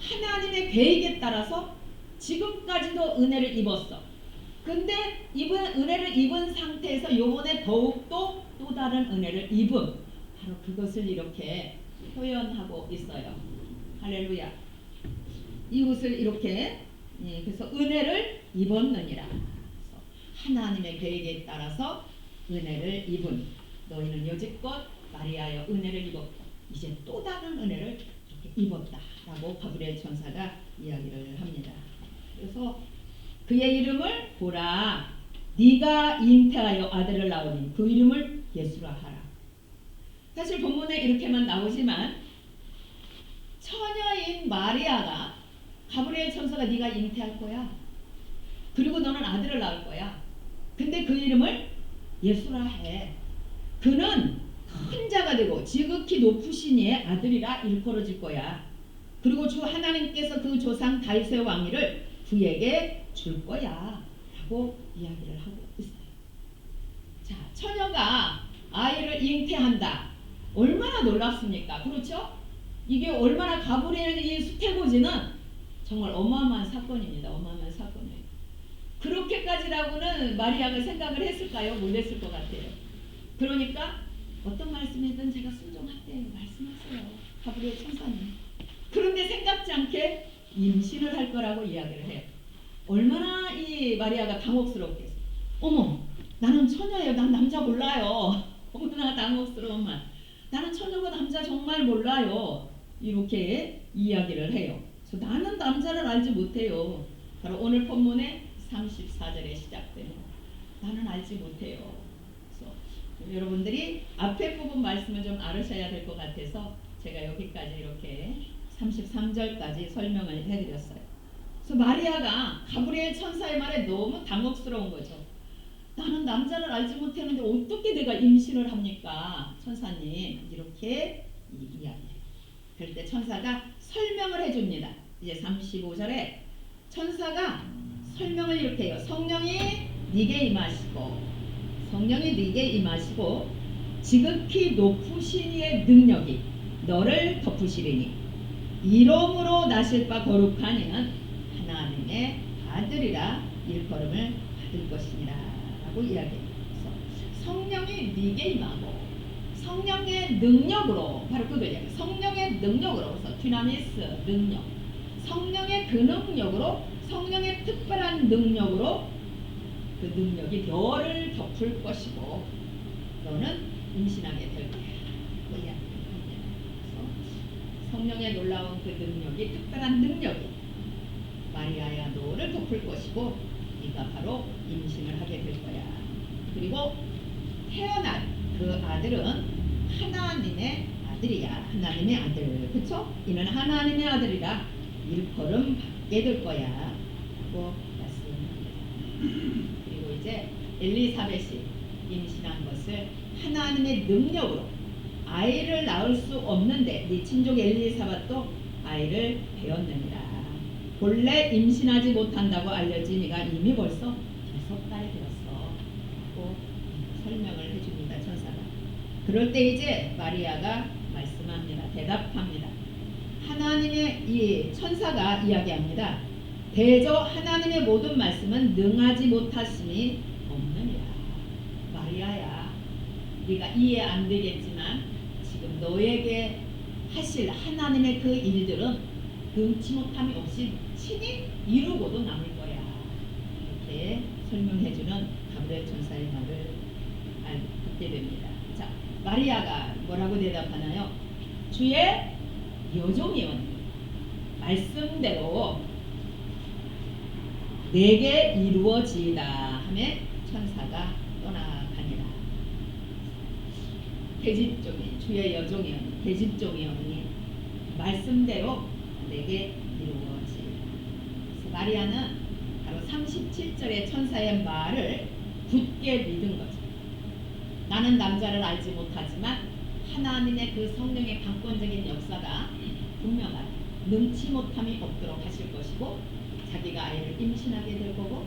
하나님의 계획에 따라서 지금까지도 은혜를 입었어. 근데 은혜를 입은 상태에서 요번에 더욱더 또 다른 은혜를 입음, 바로 그것을 이렇게 표현하고 있어요. 할렐루야. 이것을 이렇게 그래서 은혜를 입었느니라. 그래서 하나님의 계획에 따라서 은혜를 입은 너희는 여지껏 마리아여 은혜를 입었고 이제 또 다른 은혜를 이렇게 입었다라고 가브리엘 천사가 이야기를 합니다. 그래서 그의 이름을 보라. 네가 잉태하여 아들을 낳으니 그 이름을 예수라 하라. 사실 본문에 이렇게만 나오지만 처녀인 마리아가 가브리엘 천사가 네가 잉태할 거야. 그리고 너는 아들을 낳을 거야. 근데 그 이름을 예수라 해. 그는 큰 자가 되고 지극히 높으신 이의 아들이라 일컬어질 거야. 그리고 주 하나님께서 그 조상 다윗의 왕위를 그에게 줄 거야 라고 이야기를 하고 있어요. 자, 처녀가 아이를 잉태한다. 얼마나 놀랍습니까? 그렇죠? 이게 얼마나 가브리엘의 수태고지는 정말 어마어마한 사건입니다. 어마어마한 사건이에요. 그렇게까지라고는 마리아가 생각을 했을까요? 몰랐을 것 같아요. 그러니까 어떤 말씀이든 제가 순종할게요. 말씀하세요. 가브리엘 천사님. 그런데 생각지 않게 임신을 할 거라고 이야기를 해요. 얼마나 이 마리아가 당혹스럽겠어. 어머, 나는 처녀예요. 난 남자 몰라요. 어머나 당혹스러운 말. 나는 처녀고 남자 정말 몰라요. 이렇게 이야기를 해요. 그래서 나는 남자를 알지 못해요. 바로 오늘 본문의 34절에 시작되는 나는 알지 못해요. 그래서 여러분들이 앞에 부분 말씀을 좀 알으셔야 될 것 같아서 제가 여기까지 이렇게 33절까지 설명을 해드렸어요. 그래서 마리아가 가브리엘 천사의 말에 너무 당혹스러운 거죠. 나는 남자를 알지 못했는데 어떻게 내가 임신을 합니까? 천사님 이렇게 이야기해요. 그럴 때 천사가 설명을 해줍니다. 이제 35절에 천사가 설명을 이렇게 해요. 성령이 네게 임하시고 성령이 네게 임하시고 지극히 높으신 이의 능력이 너를 덮으시리니 이름으로 나실 바 거룩한 이는 하나님의 아들이라 일컬음을 받을 것이니라 라고 이야기해요. 성령이 네게 임하고 성령의 능력으로, 바로 그거예요. 성령의 능력으로, 그래서 디나미스 능력, 성령의 그 능력으로, 성령의 특별한 능력으로 그 능력이 너를 덮을 것이고 너는 임신하게 될 거야. 그 이야기입니다. 그래서 성령의 놀라운 그 능력이, 특별한 능력이 마리아야 너를 덮을 것이고 네가 바로 임신을 하게 될 거야. 그리고 태어날 그 아들은 하나님의 아들이야. 하나님의 아들. 그쵸? 이는 하나님의 아들이라 일컬음 받게 될 거야. 라고 말씀합니다. 그리고 이제 엘리사벳이 임신한 것을 하나님의 능력으로, 아이를 낳을 수 없는데 네 친족 엘리사벳도 아이를 배웠느니라. 본래 임신하지 못한다고 알려진 이가 이미 벌써 6달이 되었어. 라고 설명을 해줍니다. 천사가. 그럴 때 이제 마리아가 말씀합니다. 대답합니다. 하나님의 이 천사가 이야기합니다. 대저 하나님의 모든 말씀은 능하지 못하심이 없느니라. 마리아야, 네가 이해 안 되겠지만 지금 너에게 하실 하나님의 그 일들은 금치 못함이 없이 친히 이루고도 남을 거야. 이렇게 설명해주는 가브리엘 천사의 말을 듣게 됩니다. 자, 마리아가 뭐라고 대답하나요? 주의 여종이오니 말씀대로 내게 이루어지이다 하매 천사가 떠나가니라. 계집종이, 주의 여종이오니 계집종이오니 말씀대로 내게 이루어지이다. 그래서 마리아는 바로 37절의 천사의 말을 굳게 믿은 거죠. 나는 남자를 알지 못하지만 하나님의 그 성령의 강권적인 역사가 분명하게 능치 못함이 없도록 하실 것이고 자기가 아이를 임신하게 될 거고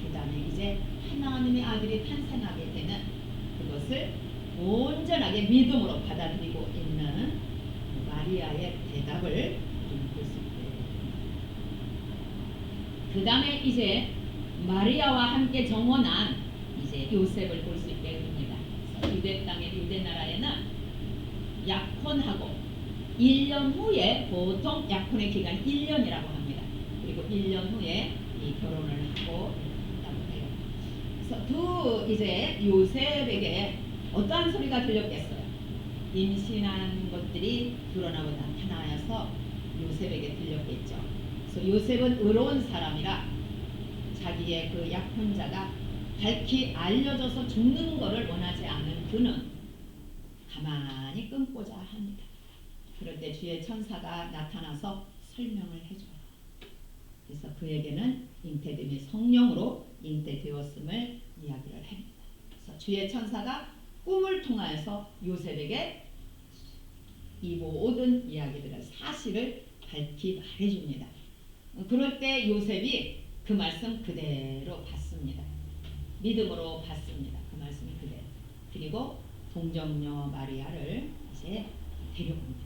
그 다음에 이제 하나님의 아들이 탄생하게 되는 그것을 온전하게 믿음으로 받아들이고 있는 마리아의 대답을 볼 수 있어요. 그 다음에 이제 마리아와 함께 정원한 이제 요셉을 볼 수 있게 됩니다. 유대 땅의 유대 나라에는 약혼하고 1년 후에, 보통 약혼의 기간이 1년이라고 합니다. 그리고 1년 후에 이 결혼을 하고 있다고 해요. 그래서 두 이제 요셉에게 어떠한 소리가 들렸겠어요? 임신한 것들이 드러나고 나타나서 요셉에게 들렸겠죠. 그래서 요셉은 의로운 사람이라 자기의 그 약혼자가 밝히 알려져서 죽는 것을 원하지 않은 그는 가만히 끊고자 합니다. 그럴 때 주의 천사가 나타나서 설명을 해줘요. 그래서 그에게는 잉태됨이 성령으로 잉태되었음을 이야기를 합니다. 그래서 주의 천사가 꿈을 통하여서 요셉에게 이 모든 이야기들을, 사실을 밝히 말해줍니다. 그럴 때 요셉이 그 말씀 그대로 받습니다. 믿음으로 받습니다. 그 말씀이 그대로. 그리고 동정녀 마리아를 이제 데려옵니다.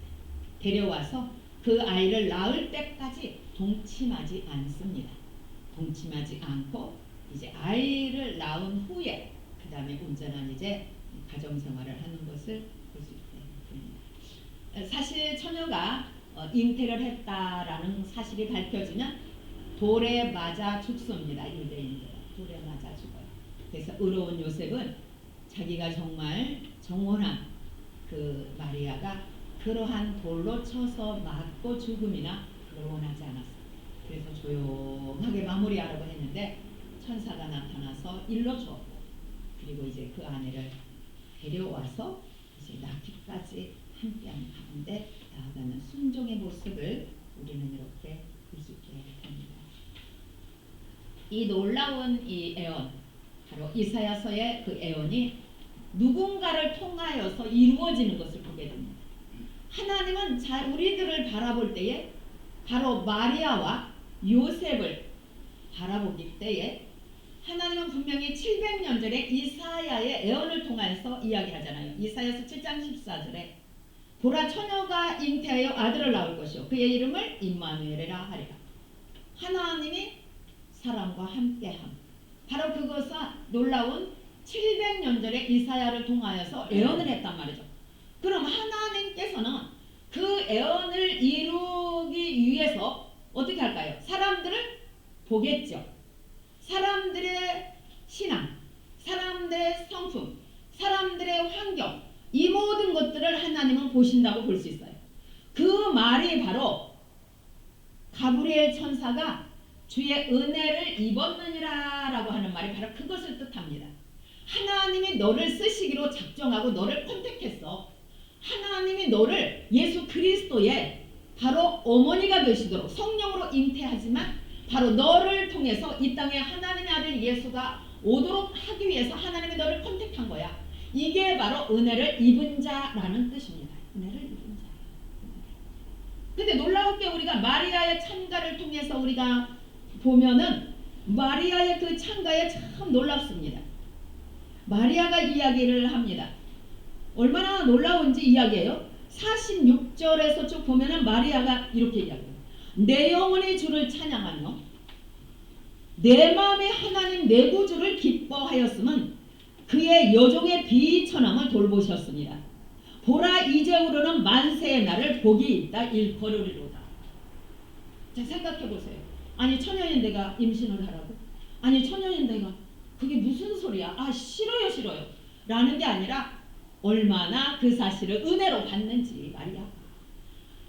데려와서 그 아이를 낳을 때까지 동침하지 않습니다. 동침하지 않고 이제 아이를 낳은 후에 그 다음에 온전한 이제 가정생활을 하는 것을 볼 수 있습니다. 사실 처녀가 잉태를 했다라는 사실이 밝혀지면 돌에 맞아 죽습니다. 유대인들은 돌에 맞아 죽어요. 그래서 의로운 요셉은 자기가 정말 정원한 그 마리아가 그러한 돌로 쳐서 맞고 죽음이나 그걸 원하지 않았어요. 그래서 조용하게 마무리하라고 했는데 천사가 나타나서 일러 주었고, 그리고 이제 그 아내를 데려와서 이제 낳기까지 함께하는 가운데 나아가는 순종의 모습을 우리는 이렇게 볼 수 있게 됩니다. 이 놀라운 이 애언, 바로 이사야서의 그 애언이 누군가를 통하여서 이루어지는 것을 보게 됩니다. 하나님은 우리들을 바라볼 때에 바로 마리아와 요셉을 바라보기 때에 하나님은 분명히 700년 전에 이사야의 예언을 통해서 이야기하잖아요. 이사야서 7장 14절에 보라 처녀가 잉태하여 아들을 낳을 것이요 그의 이름을 임마누엘이라 하리라. 하나님이 사람과 함께함. 바로 그것은 놀라운 700년 전에 이사야를 통하여서 예언을 했단 말이죠. 그럼 하나님께서는 그 예언을 이루기 위해서 어떻게 할까요? 사람들을 보겠죠. 사람들의 신앙, 사람들의 성품, 사람들의 환경, 이 모든 것들을 하나님은 보신다고 볼 수 있어요. 그 말이 바로 가브리엘 천사가 주의 은혜를 입었느니라 라고 하는 말이 바로 그것을 뜻합니다. 하나님이 너를 쓰시기로 작정하고 너를 컨택했어. 하나님이 너를 예수 그리스도의 바로 어머니가 되시도록 성령으로 잉태하지만 바로 너를 통해서 이 땅에 하나님의 아들 예수가 오도록 하기 위해서 하나님이 너를 컨택한 거야. 이게 바로 은혜를 입은 자라는 뜻입니다. 은혜를 입은 자. 근데 놀라운게 우리가 마리아의 찬가를 통해서 우리가 보면은 마리아의 그 찬가에 참 놀랍습니다. 마리아가 이야기를 합니다. 얼마나 놀라운지 이야기해요. 46절에서 쭉 보면은 마리아가 이렇게 이야기해요. 내 영혼이 주를 찬양하며 내 마음에 하나님 내 구주를 기뻐하였음은 그의 여종의 비천함을 돌보셨습니다. 보라 이제후로는 만세의 날을 복이 있다 일컬으리로다. 자, 생각해보세요. 아니 처녀인 내가 임신을 하라고? 아니 처녀인 내가 그게 무슨 소리야? 아 싫어요 싫어요 라는 게 아니라 얼마나 그 사실을 은혜로 받는지 말이야.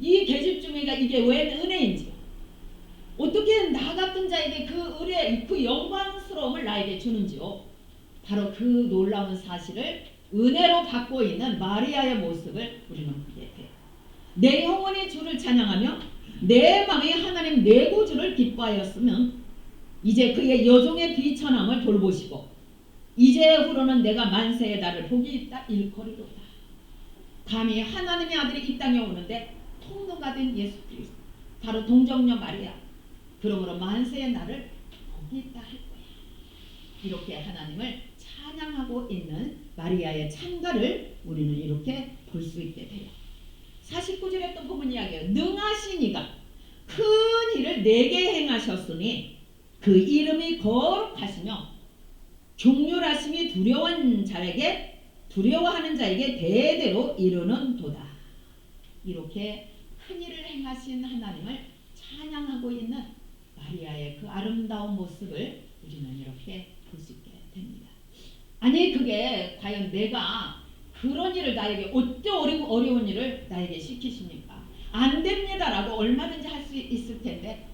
이 계집중이가 이게 왜 은혜인지, 어떻게 나 같은 자에게 그 은혜, 그 영광스러움을 나에게 주는지요. 바로 그 놀라운 사실을 은혜로 받고 있는 마리아의 모습을 우리는 보게 돼요. 내 영혼이 주를 찬양하며 내 마음에 하나님 내 구주를 기뻐하였으면 이제 그의 여종의 비천함을 돌보시고 이제후로는 내가 만세의 날을 복이 있다 일컬이로다. 감히 하나님의 아들이 이 땅에 오는데 통로가 된 예수 그리스도, 바로 동정녀 마리아, 그러므로 만세의 날을 복이 있다 할 거야. 이렇게 하나님을 찬양하고 있는 마리아의 찬가를 우리는 이렇게 볼 수 있게 돼요. 49절에 또 보면 이야기해요. 능하신 이가 큰 일을 내게 행하셨으니 그 이름이 거룩하시며 긍휼하심이 두려워하는 자에게 대대로 이루는 도다. 이렇게 큰 일을 행하신 하나님을 찬양하고 있는 마리아의 그 아름다운 모습을 우리는 이렇게 볼 수 있게 됩니다. 아니 그게 과연 내가 그런 일을 나에게 어째 어려운 일을 나에게 시키십니까? 안 됩니다라고 얼마든지 할 수 있을 텐데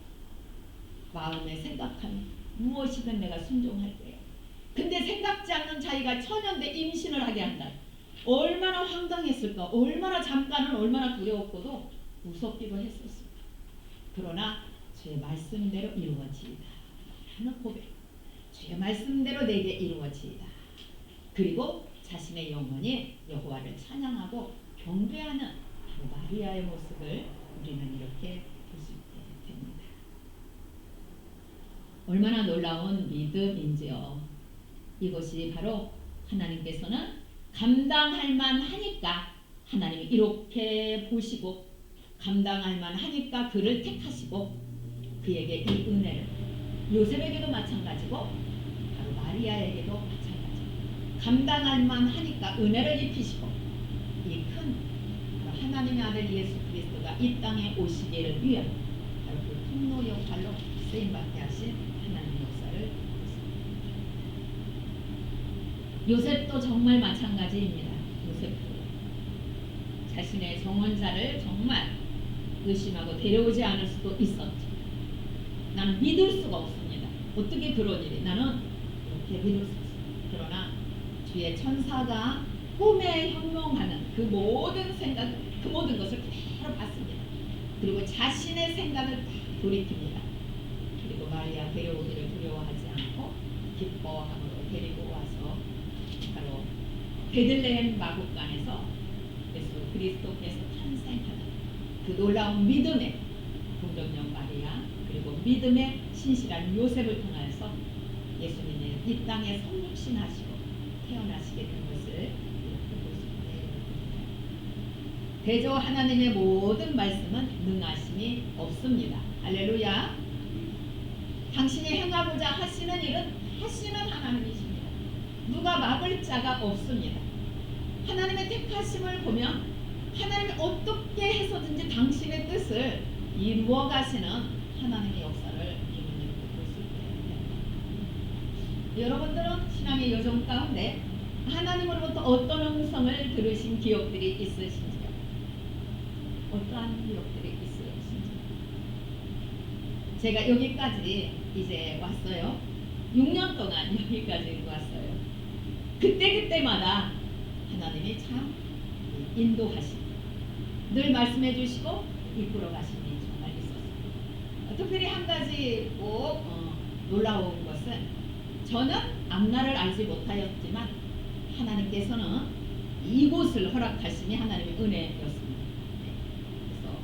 마음에 생각하면 무엇이든 내가 순종할 거예요. 근데 생각지 않는 자기가 처녀인데 임신을 하게 한다. 얼마나 황당했을까. 얼마나 잠깐은 얼마나 두려웠고도 무섭기도 했었을까. 그러나 주의 말씀대로 이루어지이다 하는 고백. 주의 말씀대로 내게 이루어지이다. 그리고 자신의 영혼이 여호와를 찬양하고 경배하는 바로 마리아의 모습을 우리는 이렇게 볼 수 있게 됩니다. 얼마나 놀라운 믿음인지요. 이것이 바로 하나님께서는 감당할 만하니까 하나님이 이렇게 보시고 감당할 만하니까 그를 택하시고 그에게 이 은혜를, 요셉에게도 마찬가지고 바로 마리아에게도 마찬가지고 감당할 만하니까 은혜를 입히시고 이 큰 하나님의 아들 예수 그리스도가 이 땅에 오시기를 위한 바로 그 통로 역할로 쓰임받게 하신 하나님의 역사를 보습니다. 요셉도 정말 마찬가지입니다. 요셉도 자신의 정원자를 정말 의심하고 데려오지 않을 수도 있었죠. 나는 믿을 수가 없습니다. 어떻게 그런 일이, 나는 이렇게 믿을 수 없습니다. 그러나 주의 천사가 꿈에 현몽하는 그 모든 생각, 그 모든 것을 바로 봤습니다. 그리고 자신의 생각을 다 돌이킵니다. 그리고 마리아 데려오기를 두려워하지 않고 기뻐함으로 데리고 와서 바로 베들레헴 마국간에서 예수 그리스도께서 탄생하는 그 놀라운 믿음의 동정녀 마리아, 그리고 믿음의 신실한 요셉을 통하여서 예수님이 이 땅에 성육신하시고 태어나시게 된 것을 이렇게 볼 수 있습니다. 대저 하나님의 모든 말씀은 능하심이 없습니다. 할렐루야. 당신이 행하고자 하시는 일은 하시는 하나님이십니다. 누가 막을 자가 없습니다. 하나님의 택하심을 보면 하나님이 어떻게 해서든지 당신의 뜻을 이루어 가시는 하나님의 역사를 이렇게 볼 수 있습니다. 여러분들은 신앙의 여정 가운데 하나님으로부터 어떤 음성을 들으신 기억들이 있으신지요? 어떠한 기억들이 있으신지요? 제가 여기까지 이제 왔어요. 6년 동안 여기까지 왔어요. 그때마다 하나님이 참 인도하시고 늘 말씀해 주시고 이끌어 가심이 정말 있었어요. 특별히 한 가지 꼭 놀라운 것은 저는 앞날을 알지 못하였지만 하나님께서는 이곳을 허락하심이 하나님의 은혜였습니다. 그래서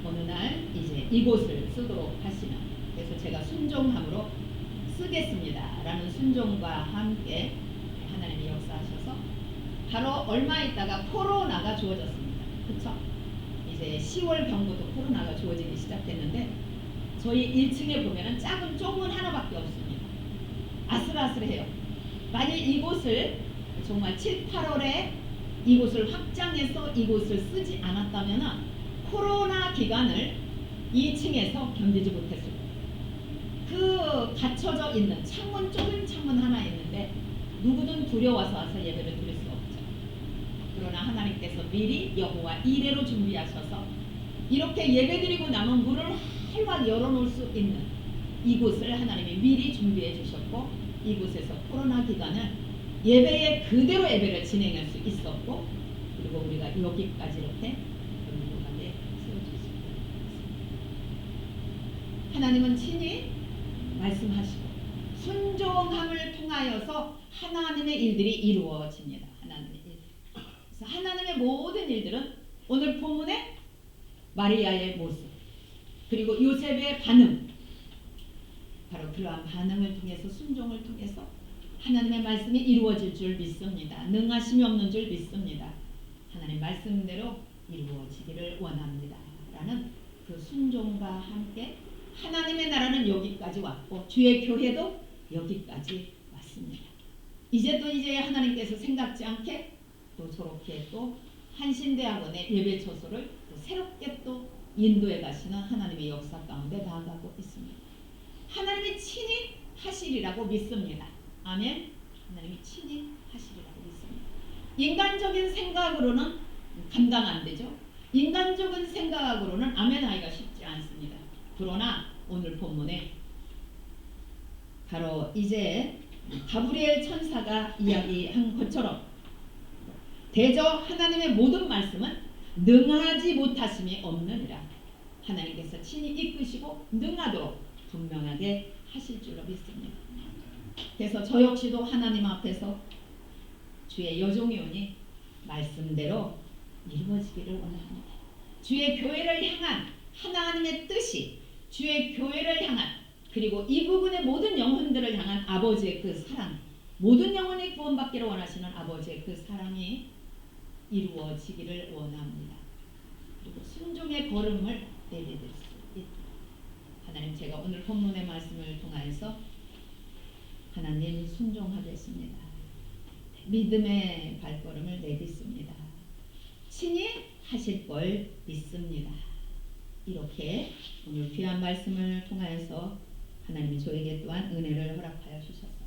어느 날 이제 이곳을 쓰도록 하시면 그래서 제가 순종함으로 쓰겠습니다 라는 순종과 함께 하나님이 역사하셔서 바로 얼마 있다가 코로나가 주어졌습니다. 그쵸? 이제 10월 경부터 코로나가 주어지기 시작했는데 저희 1층에 보면은 작은 쪽문 하나밖에 없습니다. 아슬아슬해요. 만약 이곳을 정말 7, 8월에 이곳을 확장해서 이곳을 쓰지 않았다면은 코로나 기간을 2층에서 견디지 못했을 거예요. 그 닫혀져 있는 창문 좁은 창문 하나 있는데 누구든 두려워서 와서 예배를 드릴 수 없죠. 그러나 하나님께서 미리 여호와 이레로 준비하셔서 이렇게 예배드리고 남은 문을 활활 열어놓을 수 있는 이곳을 하나님이 미리 준비해 주셨고 이곳에서 코로나 기간을 예배에 그대로 예배를 진행할 수 있었고 그리고 우리가 여기까지 이렇게 건강하게 세워주셨습니다. 하나님은 친히 말씀하시고 순종함을 통하여서 하나님의 일들이 이루어집니다. 하나님의 일. 그래서 하나님의 모든 일들은 오늘 본문에 마리아의 모습 그리고 요셉의 반응 바로 그러한 반응을 통해서 순종을 통해서 하나님의 말씀이 이루어질 줄 믿습니다. 능하심이 없는 줄 믿습니다. 하나님 말씀대로 이루어지기를 원합니다. 라는 그 순종과 함께 하나님의 나라는 여기까지 왔고 주의 교회도 여기까지 왔습니다. 이제 하나님께서 생각지 않게 또 저렇게 또 한신대학원의 예배처소를 또 새롭게 또 인도해 가시는 하나님의 역사 가운데 나아가고 있습니다. 하나님이 친히 하시리라고 믿습니다. 아멘. 하나님이 친히 하시리라고 믿습니다. 인간적인 생각으로는 감당 안 되죠. 인간적인 생각으로는 아멘 하기가 쉽지 않습니다. 그러나 오늘 본문에 바로 이제 가브리엘 천사가 이야기한 것처럼 대저 하나님의 모든 말씀은 능하지 못하심이 없느니라. 하나님께서 친히 이끄시고 능하도록 분명하게 하실 줄로 믿습니다. 그래서 저 역시도 하나님 앞에서 주의 여종이오니 말씀대로 이루어지기를 원합니다. 주의 교회를 향한 하나님의 뜻이 주의 교회를 향한 그리고 이 부분의 모든 영혼들을 향한 아버지의 그 사랑 모든 영혼이 구원받기를 원하시는 아버지의 그 사랑이 이루어지기를 원합니다. 그리고 순종의 걸음을 내디딜 수 있다. 하나님 제가 오늘 본문의 말씀을 통하여서 하나님 순종하겠습니다. 믿음의 발걸음을 내딛습니다. 친히 하실 걸 믿습니다. 이렇게 오늘 귀한 말씀을 통하여서 하나님이 저에게 또한 은혜를 허락하여 주셨어요.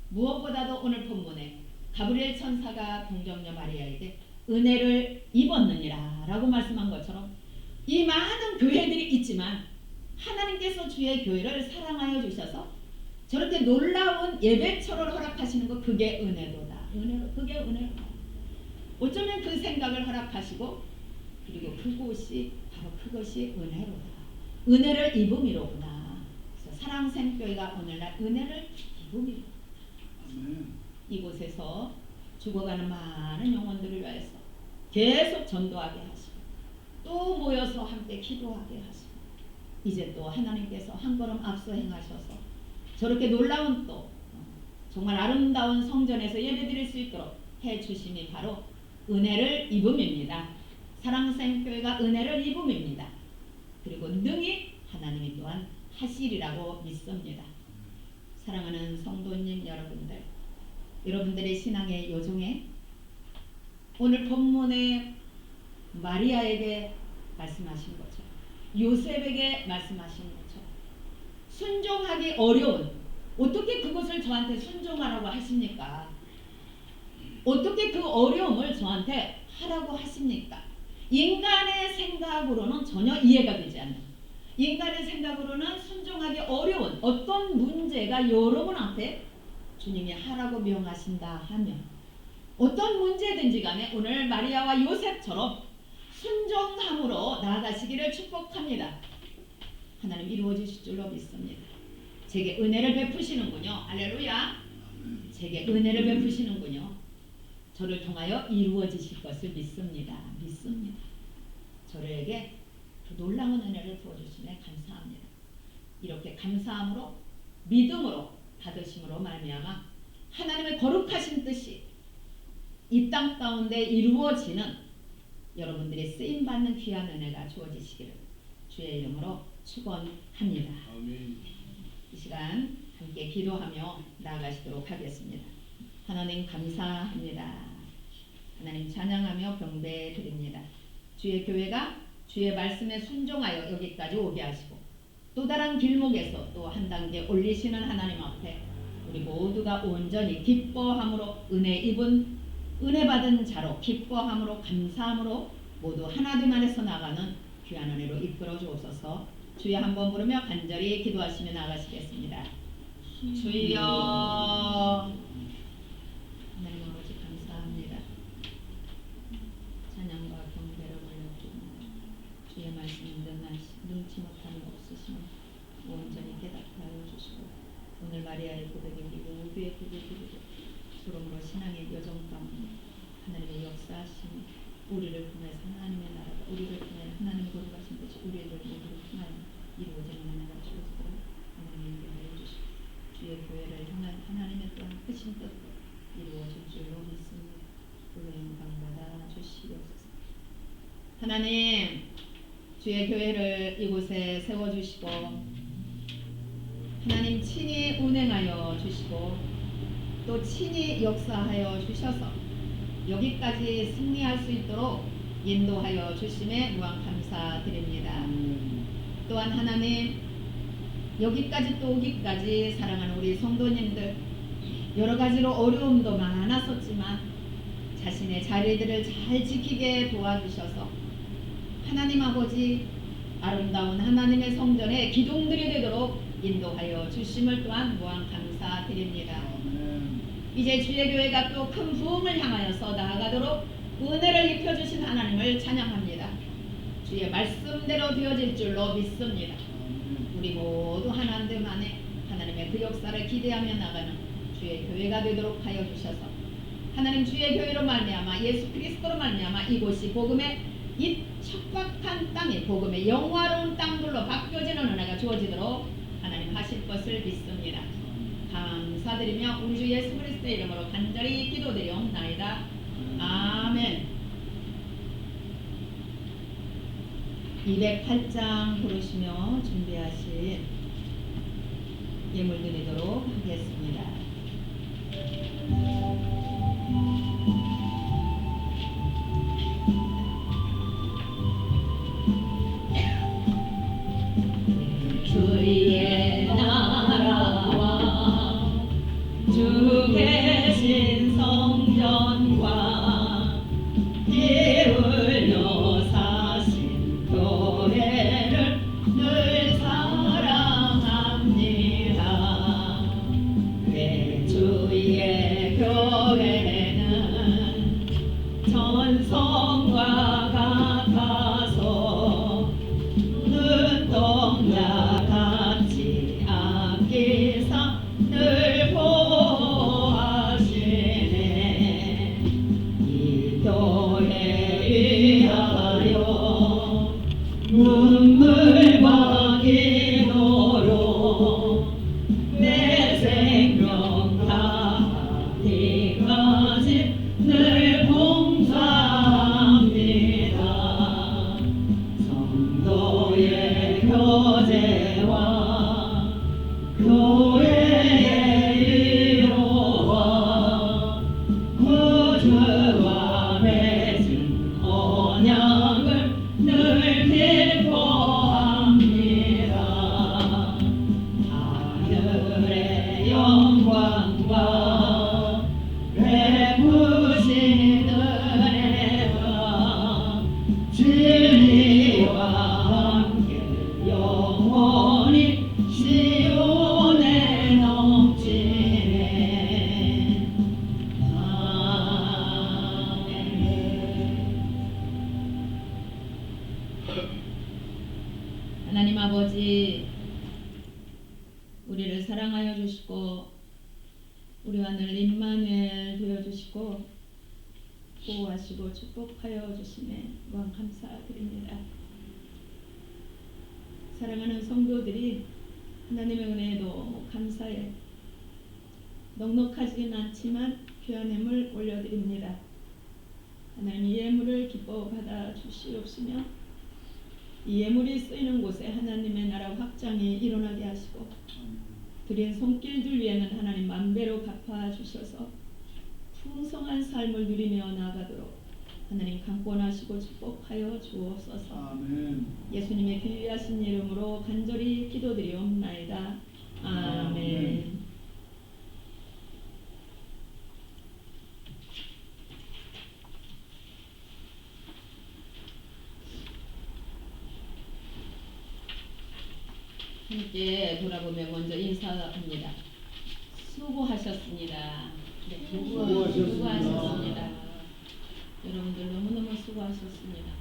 무엇보다도 오늘 본문에 가브리엘 천사가 동정녀 마리아에게 은혜를 입었느니라 라고 말씀한 것처럼 이 많은 교회들이 있지만 하나님께서 주의 교회를 사랑하여 주셔서 저렇게 놀라운 예배처를 허락하시는 것 그게 은혜로다. 그게 은혜로다. 어쩌면 그 생각을 허락하시고 그리고 그곳이 바로 그것이 은혜로다. 은혜를 입음이로구나. 그래서 사랑생교회가 오늘날 은혜를 입음이로구나. 이곳에서 죽어가는 많은 영혼들을 위해서 계속 전도하게 하시고 또 모여서 함께 기도하게 하시고 이제 또 하나님께서 한 걸음 앞서 행하셔서 저렇게 놀라운 또 정말 아름다운 성전에서 예배드릴 수 있도록 해주심이 바로 은혜를 입음입니다. 사랑생교회가 은혜를 입음입니다. 그리고 능히 하나님이 또한 하시리라고 믿습니다. 사랑하는 성도님 여러분들, 여러분들의 신앙의 여정에 오늘 본문에 마리아에게 말씀하신 거죠. 요셉에게 말씀하신 거죠. 순종하기 어려운, 어떻게 그것을 저한테 순종하라고 하십니까? 어떻게 그 어려움을 저한테 하라고 하십니까? 인간의 생각으로는 전혀 이해가 되지 않는, 인간의 생각으로는 순종하기 어려운 어떤 문제가 여러분한테 주님이 하라고 명하신다 하면 어떤 문제든지 간에 오늘 마리아와 요셉처럼 순종함으로 나아가시기를 축복합니다. 하나님 이루어지실 줄로 믿습니다. 제게 은혜를 베푸시는군요. 할렐루야. 제게 은혜를 베푸시는군요. 저를 통하여 이루어지실 것을 믿습니다. 믿습니다. 저에게 그 놀라운 은혜를 부어주시네 감사합니다. 이렇게 감사함으로 믿음으로 받으심으로 말미암아 하나님의 거룩하신 뜻이 이 땅 가운데 이루어지는 여러분들이 쓰임받는 귀한 은혜가 주어지시기를 주의 이름으로 축원합니다. 이 시간 함께 기도하며 나아가시도록 하겠습니다. 하나님 감사합니다. 하나님 찬양하며 경배드립니다. 주의 교회가 주의 말씀에 순종하여 여기까지 오게 하시고 또 다른 길목에서 또 한 단계 올리시는 하나님 앞에 우리 모두가 온전히 기뻐함으로 은혜 입은 은혜 받은 자로 기뻐함으로 감사함으로 모두 하나됨 안에서 나가는 귀한 은혜로 이끌어 주옵소서. 주여 한번 부르며 간절히 기도하시며 나가시겠습니다. 주여 하나님 아버지 감사합니다. 찬양과 경배를 올려드립니다. 주의 말씀 능치 못함이 없으시면 온전히 깨닫게 하여 주시고 오늘 마리아의 고백이고 모두의 고백이고 그러므로 신앙의 여정 가운데 하나님의 역사하심이 우리를 통해서 하나님의 나라가 우리를 통해 하나님의 거룩하신 뜻이 우리를 모두를 통하여 이루어지는 은혜가 주어지도록 하나님 인도하여 주시고 주의 교회를 향한 하나님의 또한 크신 뜻 이루어질 줄로 믿습니다. 그 영광 받아 주시옵소서. 하나님 주의 교회를 이곳에 세워주시고 하나님 친히 운행하여 주시고 또 친히 역사하여 주셔서 여기까지 승리할 수 있도록 인도하여 주심에 무한 감사드립니다. 또한 하나님 여기까지 또 오기까지 사랑하는 우리 성도님들 여러 가지로 어려움도 많았었지만 자신의 자리들을 잘 지키게 도와주셔서 하나님 아버지 아름다운 하나님의 성전에 기둥들이 되도록 인도하여 주심을 또한 무한 감사드립니다. 이제 주의 교회가 또 큰 부흥을 향하여서 나아가도록 은혜를 입혀주신 하나님을 찬양합니다. 주의 말씀대로 되어질 줄로 믿습니다. 우리 모두 하나님 안에 하나님의 그 역사를 기대하며 나가는 주의 교회가 되도록 하여 주셔서 하나님 주의 교회로 말미암아 예수 그리스도로 말미암아 이곳이 복음의 이 척박한 땅이 복음의 영화로운 땅들로 바뀌어지는 은혜가 주어지도록 하나님 하실 것을 믿습니다. 감사드리며 우리 주 예수 그리스도의 이름으로 간절히 기도드리옵나이다. 아멘. 208장 부르시며 준비하신 예물 드리도록 하겠습니다. 주의 나라와 주 계신 성전과 게을러 사신 교회를 늘 사랑합니다. 내 주의 교회는 전성과 같아서 눈동자 같이 아끼사 늘 보호하시네. 이 교회에 위하여 눈물과 기도로 내 하나님 아버지, 우리를 사랑하여 주시고 우리와 늘 임마누엘 되어 주시고 보호하시고 축복하여 주심에 무한 감사드립니다. 사랑하는 성도들이 하나님의 은혜에 너무 감사해 넉넉하지는 않지만 귀한 예물 올려드립니다. 하나님 이 예물을 기뻐 받아 주시옵시며 이 예물이 쓰이는 곳에 하나님의 나라 확장이 일어나게 하시고 드린 손길들 위에는 하나님 만배로 갚아 주셔서 풍성한 삶을 누리며 나아가도록 하나님 강권하시고 축복하여 주옵소서. 아멘. 예수님의 귀하신 이름으로 간절히 기도드리옵나이다. 아멘. 함께 돌아보며 먼저 인사합니다. 수고하셨습니다. 네, 수고하셨습니다. 여러분들 너무너무 수고하셨습니다.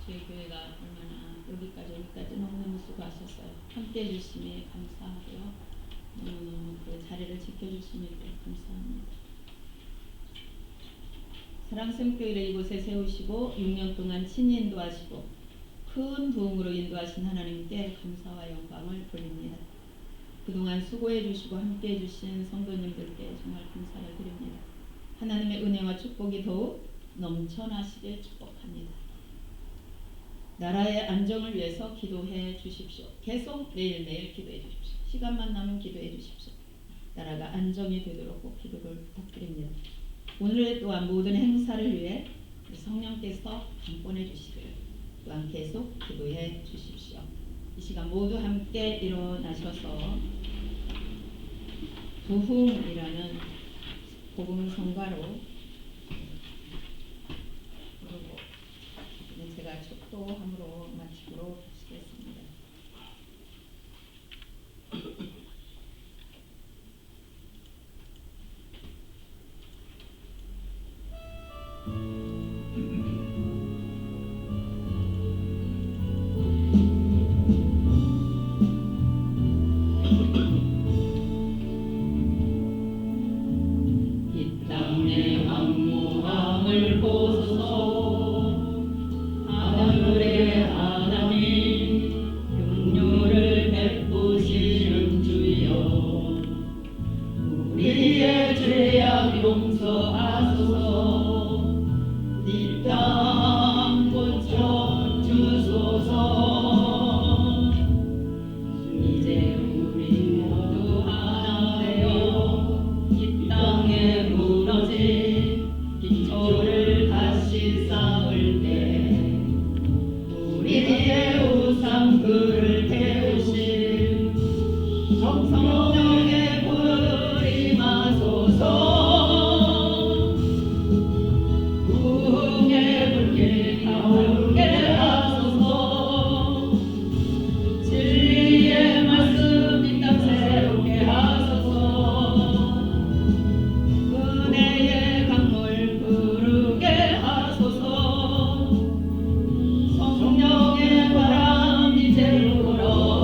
저희 교회가 얼마나 여기까지 너무너무 수고하셨어요. 함께 해주심에 감사하고요. 너무너무 그 자리를 지켜주심에 감사합니다. 사랑샘교회를 이곳에 세우시고 6년 동안 친히 인도하시고 큰 부흥으로 인도하신 하나님께 감사와 영광을 돌립니다. 그동안 수고해 주시고 함께 해주신 성도님들께 정말 감사를 드립니다. 하나님의 은혜와 축복이 더욱 넘쳐나시길 축복합니다. 나라의 안정을 위해서 기도해 주십시오. 계속 매일매일 기도해 주십시오. 시간만 나면 기도해 주십시오. 나라가 안정이 되도록 꼭 기도를 부탁드립니다. 오늘 또한 모든 행사를 위해 성령께서 강권해 주시길 또한 계속 기도해 주십시오. 이 시간 모두 함께 일어나셔서 부흥이라는 복음 성가로 부르고 제가 축도함으로 마치도록 하시겠습니다. 이 땅의 황무함을 보소서. 하늘의 하나님 긍휼을 베푸시는 주여, 우리의 죄악 용서하소서. 이 땅 고쳐 주소서. 이제 우리 모두 하나 되어 이 땅에 무너진 기초를 다시 쌓을 때 우리의 우상들을 태우신 성령의 불이 임하소서. 부흥의 불길 타오르게 하소서. 진리의 말씀 이 땅 새롭게 하소서. 은혜의 강물 흐르게 하소서. 성령의 바람 이제 불어와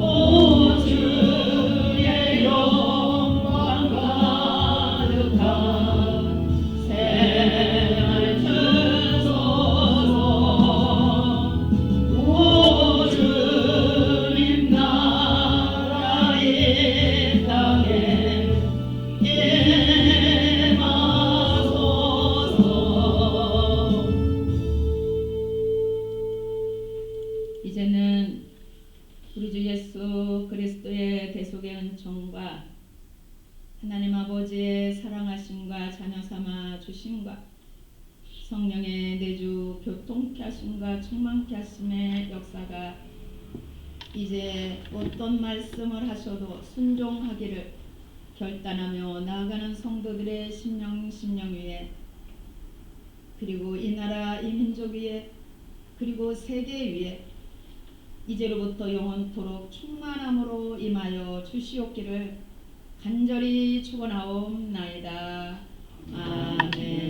오 주의 영광 가득한 생활 주소서. 오 주님 나라 이 땅에 임하소서. 이제는 우리 주 예수 그리스도의 대속의 은총과 하나님 아버지의 사랑하심과 자녀 삼아 주심과 성령의 내주 교통케 하심과 충만케 하심의 역사가 이제 어떤 말씀을 하셔도 순종하기를 결단하며 나아가는 성도들의 심령 위에, 그리고 이 나라 이 민족 위에, 그리고 세계 위에 이제로부터 영원토록 충만함으로 임하여 주시옵기를 간절히 축원하옵나이다. 아멘.